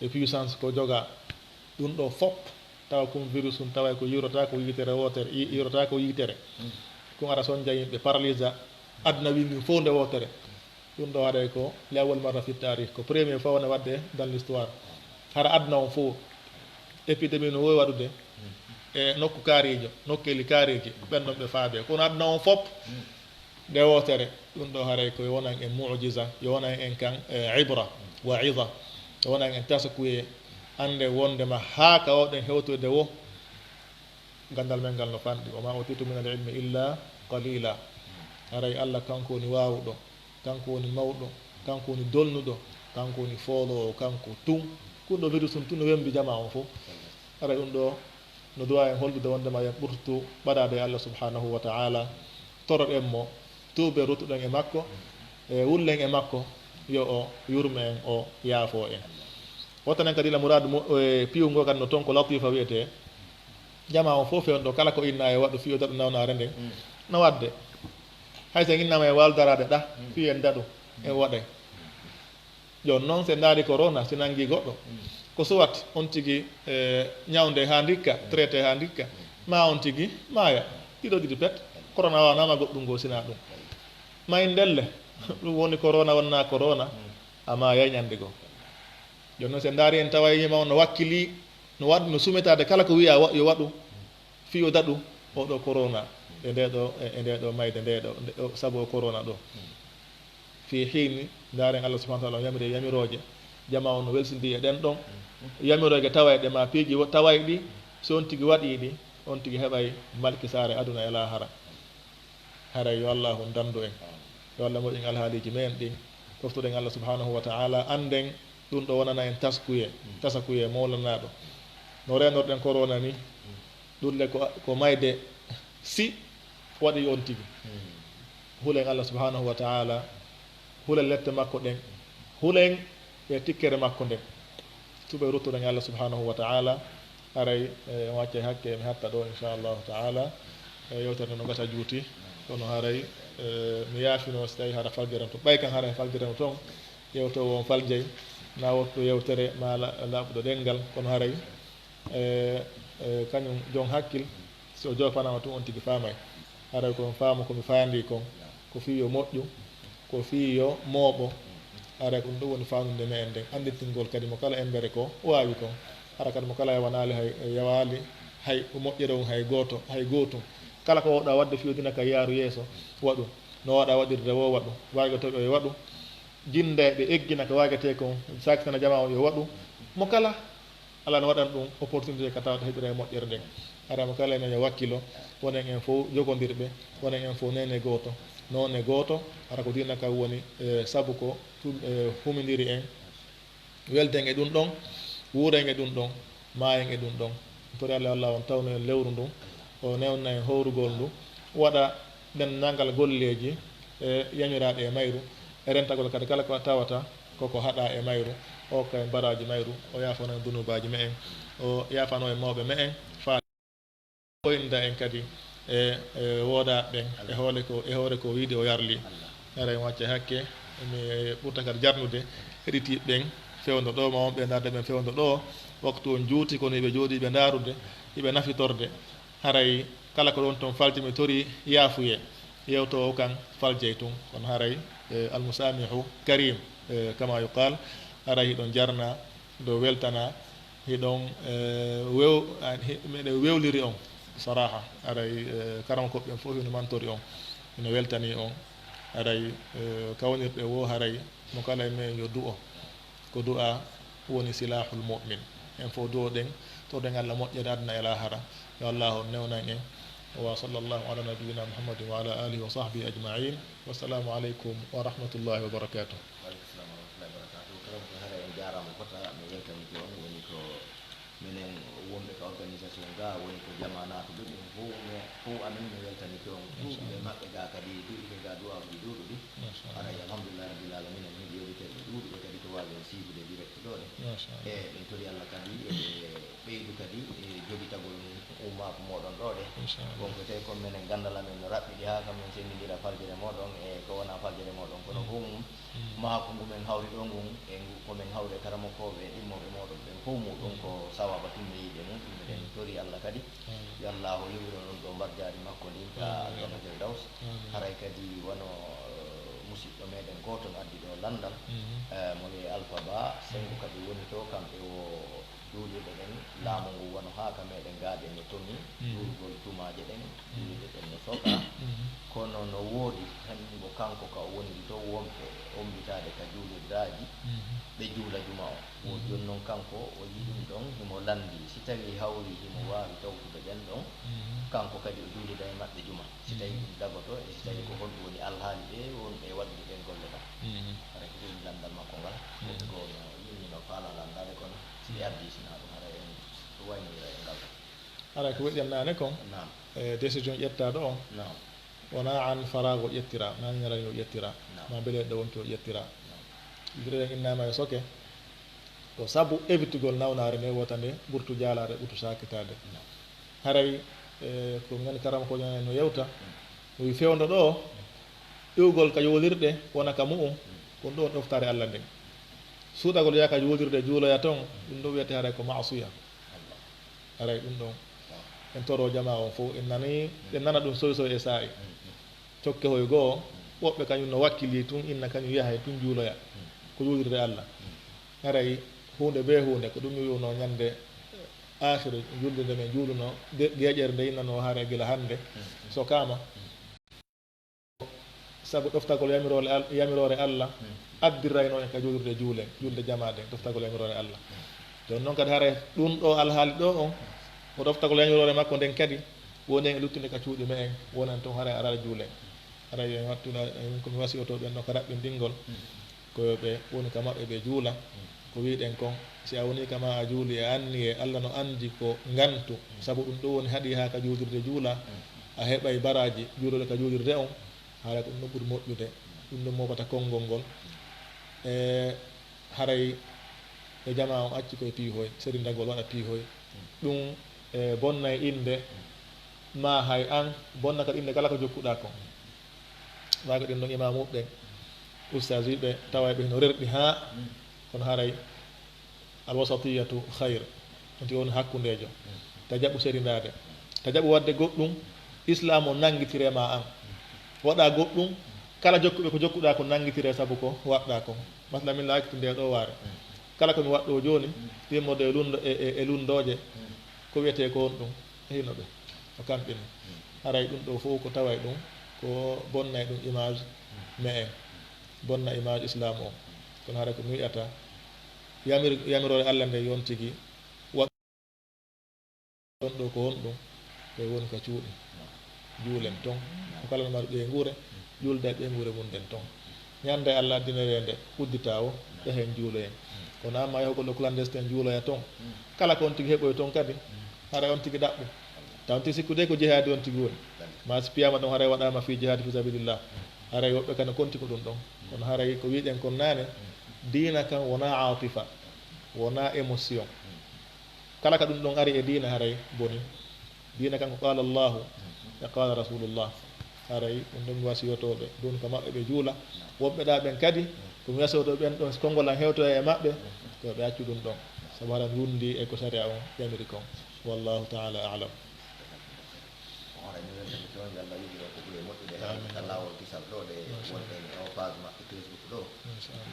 e puissance ko joga ɗum ɗo fop tawa kum virus um tawa ko yirota ko yitere wotere yirota ko yitere kum ara sonja yimɓe paralysa aduna windin fof nde wotere ɗum ɗo waɗay ko lawol marra fi tarih ko premier fois wone wadde dans l'histoire hara aduna on fof épidémie no wowi waɗude e nokku kaarijo nokkeli kaariji ɓen ɗon ɓe faabe kono aduna on fop nde wotere ɗum ɗo haray ko wonan en mujiza yo wonan en kan ibra wa ida yo wonan en tasakuye ande wondema haa ka oɗen hewtoyde wo gandal men ngal no fanɗi o ma utitu min al ilmi illa qalila haray allah kanko woni waawuɗo kanko woni mawɗo kanko woni dolnuɗo kanko woni foolowo kanko tun kunɗo virus um tun no wembi jama on fof haray ɗum ɗo no duwa en hollude wondema yen ɓurtu ɓaɗade e allah subhanahu wa taala toroɗen mo tuuɓe rutuɗen e makko e wullen e makko yo o yurme en o yaafo en wottanen kadi ila mouradu piiw ngo kadi no toon ko latifa wiyete jama on fof fewn ɗo kala ko inna e waɗɗo fiyo daɗu nawnare nden no wadde hay sen innama e waldarade ɗa fiyen daɗu en waɗay jon noon se ndaari corona si nangi goɗɗo ko suwat on tigi ñawde ha ndikka traité ha ndikka ma on tigi maya ɗiɗo ɗiɗi pet corona wanama goɗɗum ngo sina ɗum may ndelle ɗum woni corona wonna corona ama yay ñande goo joni noon se ndaari en tawa yima on no wakkili no waɗu no sumetade kala ko wiya yo waɗu fi o daɗu oɗo corona e nde ɗo mayde nde ɗo sabu o corona ɗo fi hiini ndaren Allah subahana taala o yamiri yamiroje jama o no welsidi e ɗen ɗon yamiroje tawayɗe ma piiji taway ɗi so on tigi waɗi ɗi on tigi heɓay malki sare aduna e lahara haray yo allahu dandu en yo allah moƴƴin alhaaliji men ɗin toftuɗen Allah subhanahu wa taala anden ɗum ɗo wonana en tasakuye mawlanaɗo no renorɗen corona ni ɗulle ko mayde si waɗi on tigi hulen Allah subhanahu wa taala hulen lette makko ɗen hulen e tikkere makko nden suɓe ruttuɗen Allah subhanahu wa taala haray wacce hakke mi hatta ɗo inchallahu taala yewtere no gata juuti kono haray mi yaafino so tawi haɗa faldiran to ɓay kan haɗa faldiran toon yewto won faljey na wotto yewtere ma laaɓuɗo ɗengal kono haray kañum jon hakkil so jofanama tun on tigi faamay haray kon faamu komi faandi kon ko fi yo moƴƴu ko fi yo mooɓo haray ko ɗum ɗum woni faamnude me en nden andittingol kadi mo kala embere ko waawi kon hara kadi mo kala yawanali hay yawaali hay moƴƴere on hay gootum kala ko wawɗa wadde fiodina ka yaaru yeeso waɗu no waɗa waɗirde wo waɗu waagatoɓe yo waɗu jindeɓe eggina ko waagate kon sakitana jama o yo waɗu mo kala ala no waɗan ɗum opportunité ka tawata heɓira e moƴƴere nden hara mo kala enen yo wakkilo wonen en fof jogodirɓe wonen en fof nene gooto none gooto hara ko dina ka woni sabu ko humidiri en welden e ɗum ɗon wuuren e ɗum ɗon maayen e ɗum ɗon tori allah wallah on tawno en lewru ndun o newna en howrugol ndu waɗa ɗennangal golleji e yañiraɗe e mayru e rentagol kadi kala ko tawata koko haɗa e mayru o kay baraji mayru o yafano en dunubaji me en o yafano e mawɓe me en fa koynda en kadi e woodaɓe ɓen e hoore ko wiide o yarli ara en wacce hakke mi ɓurta kadi jarnude heɗitiɓe ɓen fewdo ɗo ma wonɓe darde ɓen fewdo ɗo waktu on juuti kono yiɓe jooɗi ɓe ndarude yiɓe nafitorde haray kala ko ɗon toon falti mi tori yaafuye yewto o kan faljey tun kono haray almusamihu karim kama yuqal haray hiɗon jarna do weltana hiɗon miɗen wewliri on saraha haray karama koɓɓen fof hino mantori on hino weltani on haray kawnirɗe wo haray mo kala e men yo du'o ko du'a woni silahul mu'min en fof du'o ɗen to ɗen Allah moƴƴere aduna e lahara yo Allah on newnan en wa sallallahu ala nabiyyina muhammadin wa ala alihi wa sahbihi ajma'in wassalamu aleykum wa rahmatullahi wa barakatuh. minen wonɓe ka organisation ga woni ko jamanato ɗum ɗum fof amin mi weltanike on duuɓiɓe maɓɓe ga kadi duuɓiɓe ga duwaɓuɗi duuɗuɗi haray alhamdulillah rabbil alamin en min jewɗiteɓe duuɗuɓe kadi to wawi en siibude direct ɗo ɗe e ɗen tori allah kadi eɓe ɓeydu kadi e jogitagol ummako moɗon ɗo ɗe wonko tawi kon minen gandal amen no raɓɓiɗi ha kam min sendidira faljere moɗon e ko wona faljere moɗon kono fo mum mahako ngumen hawri ɗo ngun e komin hawre karamokoɓe ɗimmoɓe moɗon ɓen fof muɗum ko sawaba timmi yiide mum ɗummeɗen tori allah kadi yo allahu yewiro ɗon ɗo mbarjari makko ndin ka aljanna firdaus haray kadi wono musidɗo meɗen goto no addi ɗo landal mo wiye alpha ba sengo kadi woni to kamɓe o duuliɓe ɗen laamu ngu wono ha ka meɗen gaaden no tonni duurgol tumaje ɗen duuliɓe ɗen no soka kono no woodi hanmo kanko ka woniri to wonɓe ombitade ka juulirdaji ɓe juula juma o wo joni noon kanko o yi ɗum ɗon himo landi si tawi hawri himo wawi tawtude ɓen ɗon kanko kadi o juulida e maɓɓe juma si tawi ɗum dagoto e si tawi ko honɗum woni alhaali ɓe wonɓe waɗude ɓen golle ɗa hara ko ɗum landal makko ngal go no yimmino faala landare kono si addi sina ɗum hara en waynira e ngal hara ko weƴƴannane kon décision ƴettaɗo on wona an farago ƴettira nanñaran yo ƴettira ma beele ɗo wonto ƴettira bireɗen innama e soke ko saabu évitugol nawnare nde wota nde ɓurtu jaalade ɓurtu sakitade haray ko gandi karama ko ñanen no yewta wi fewdo ɗo iwgol ka yowlirɗe wona ka mu'um kon ɗo ɗoftare allah nden suuɗagol yaka yowlirde juuloya toon ɗum ɗo wiyete haray ko masuya haray ɗum ɗon en toro jama on fof en nani en nana ɗum soy soy e saa'i cokke hoye goo woɓɓe kañum no wakkili tun inna kañum yahay tun juuloya ko juulirde allah haray hunde be hunde ko ɗum wiwno ñande akhiru julde nde men juuluno geeƴere nde innano haare gila hannde so kama sabu ɗoftagol yamirore Allah addirayno en ka julde jamaade ɗoftagol yamirore Allah joni noon kadi haara ɗum ɗo alhaali ɗo on o ɗoftagol yamirore makko nden kadi woni en luttinde ka cuuɗi me en wonan toon haara arara juulen ara en wattuna komi wasiyoto ɓen ɗo ka raɓɓindingol koyoɓe woni ka maɓɓe ɓe juula ko wiiɗen kon si a woni kama a juuli e anni e Allah no andi ko ngantu sabu ɗum ɗo woni haɗi ha ka juulirde juula a heɓay baraji juulode ka juulirde on haara ko ɗum ɗo ɓuri moƴƴude ɗum ɗo mofata konngol ngol e haray e jama on acci koye piihoy serindagol waɗa piihoy ɗum e bonna e inde ma hay an bonna kadi inde kala ko jokkuɗa kon waga ɗin ɗon imamuɓe ustage ɓe tawa ɓe no rerɗi ha kono haray alwasatiyatu hayre onti woni hakkundejo ta jaɓu serindade ta jaɓu wadde goɗɗum islam o nanguitirema an waɗa goɗɗum kala jokkuɓe ko jokkuɗa ko nanguitire saabu ko waɗɗa kon masla min laakiti nde ɗo waare kala komi waɗɗo joni timmode e lundoje ko wiyete ko on ɗum hinoɓe o kamɓini haray ɗum ɗo fof ko taway ɗum ko bonnay ɗum image me en bonna image islam o kono haara ko mi wiyata yamirore Allah nde yon tigui waɗ ɗon ɗo ko honɗum koye woni ka cuuɗi juulen ton ko kala no mari ɓe guure juulde ɓe guure mum nden ton ñande Allah addinere nde uddita o ɓehen juuloyen kono amma yahugol ɗo clandestin juuloya ton kala ko on tigui heɓoy ton kadi haara on tigui ɗaɓɓu taw ti sikkude ko jihadi on tigui woni ma si piyama ɗon haray waɗama fi jihadi fi sabilillah haray woɓɓe kane konti ko ɗum ɗon kono haray ko wiɗen kon nane diina kan wona atifa wona émotion kala ka ɗum ɗon ari e diina haray boni diina kan ko qala Allahu e qala rasulullah haray ɗum ɗon mi wasiyotoɓe ɗum ko maɓɓe ɓe juula woɓɓe ɗa ɓen kadi komi wasiyoto ɓen ɗon konngol an hewtoya e maɓɓe koɓe accu ɗum ɗon sabu haɗa wundi e ko saria on ƴamiri kon wallahu taala alam lawol kisal ɗo ɗe wonɗen o page maɓɓe Facebook ɗo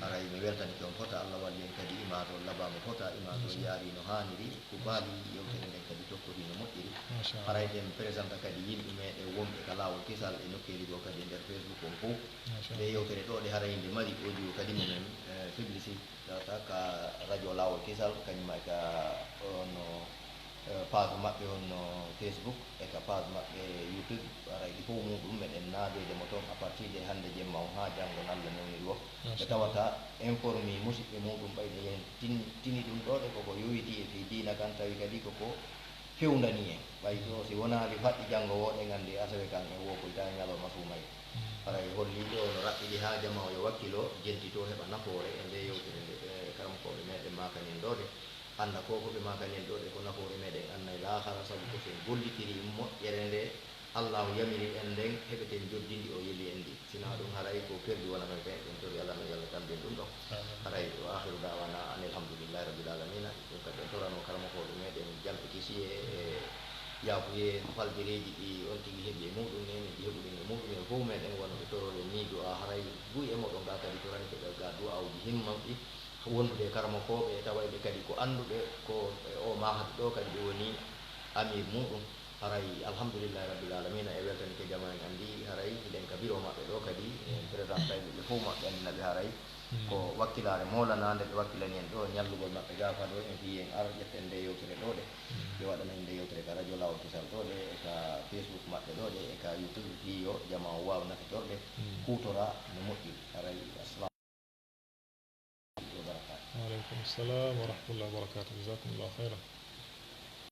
aray mi weltani kon fota Allah walli en kadi image o labama fota image o yaari no haniri ko baali yewtere nden kadi tokkori no moƴƴiri aray ɗen présente kadi yimɓe meɗen wonɓe ka lawol kisal e nokkeli ɗo kadi e nder Facebook on fof ɗe yewtere ɗo ɗe harayde mari audio kadi mumen publicité tata ka radio lawol kisal kañuma ka no page maɓɓe on no Facebook e ka page maɓɓe YouTube arayɗi fof muɗum meɗen naadede mo toon à partir de hannde jemma o ha janggo Allah newiri wo ɓe tawata informi musidɓe muɗum ɓayde yen tini ɗum ɗo ɗe koko yowiti e fi diina kan tawi kadi koko fewdani en ɓay ɗo si wonali faɗɗi janggo woɗe gandi asawe kan e wo koyta ñalawma sumay aray holliɗo no raɓɓiɗi ha jama o yo wakkilo jentito heɓa nafoore e nde yewtere nde karamkoɓe meɗen makanen ɗo de anda ko koɓe makanen ɗo ɗe ko nafoore meɗen annay lahara saabu ko sen gollitiri moƴƴere nde allahu yamiri en nden heɓeten joddindi o yeeli en ɗi sina ɗum haray ko perdi wona men ɓen ɗum tori allah no yallah tamden ɗum ɗon haray o akhiru dawana an alhamdoulillahi rabbil alamina ɗum kadi en torano karamokoɓe meɗen jampitisi e yafuye faldereji ɗi on tigui heeɓi e muɗum ne min ɗi heɓuɗen e muɗum en fof meɗen wonɓe torole niidu a haray duuy e moɗon ga kadi torani koɓe ga du'awji himmamɗi wondude karamokoɓe tawayɓe kadi ko anduɓe ko o mahata ɗo kadi ɓe woni amir muɗum haray alhamdoulillahi rabbil alamina e weltanike jama en andi haray hiɗen ka bureau maɓɓe ɗo kadi présente tayɓe ɓe fof maɓɓe andinaɓe haray ko wakkilare molanade ɓe wakkilani en ɗo ñallugol maɓɓe gafa ɗo en fi en ar ƴetten nde yewtere ɗo ɗe ɓe waɗana en nde yewtere ka radio lawol kisal ɗo ɗe e ka Facebook maɓɓe ɗo ɗe e ka YouTube fi yo jama o waw nafitorɗe hutora no moƴƴi haray assalam وعليكم السلام ورحمة الله وبركاته جزاكم الله خيرا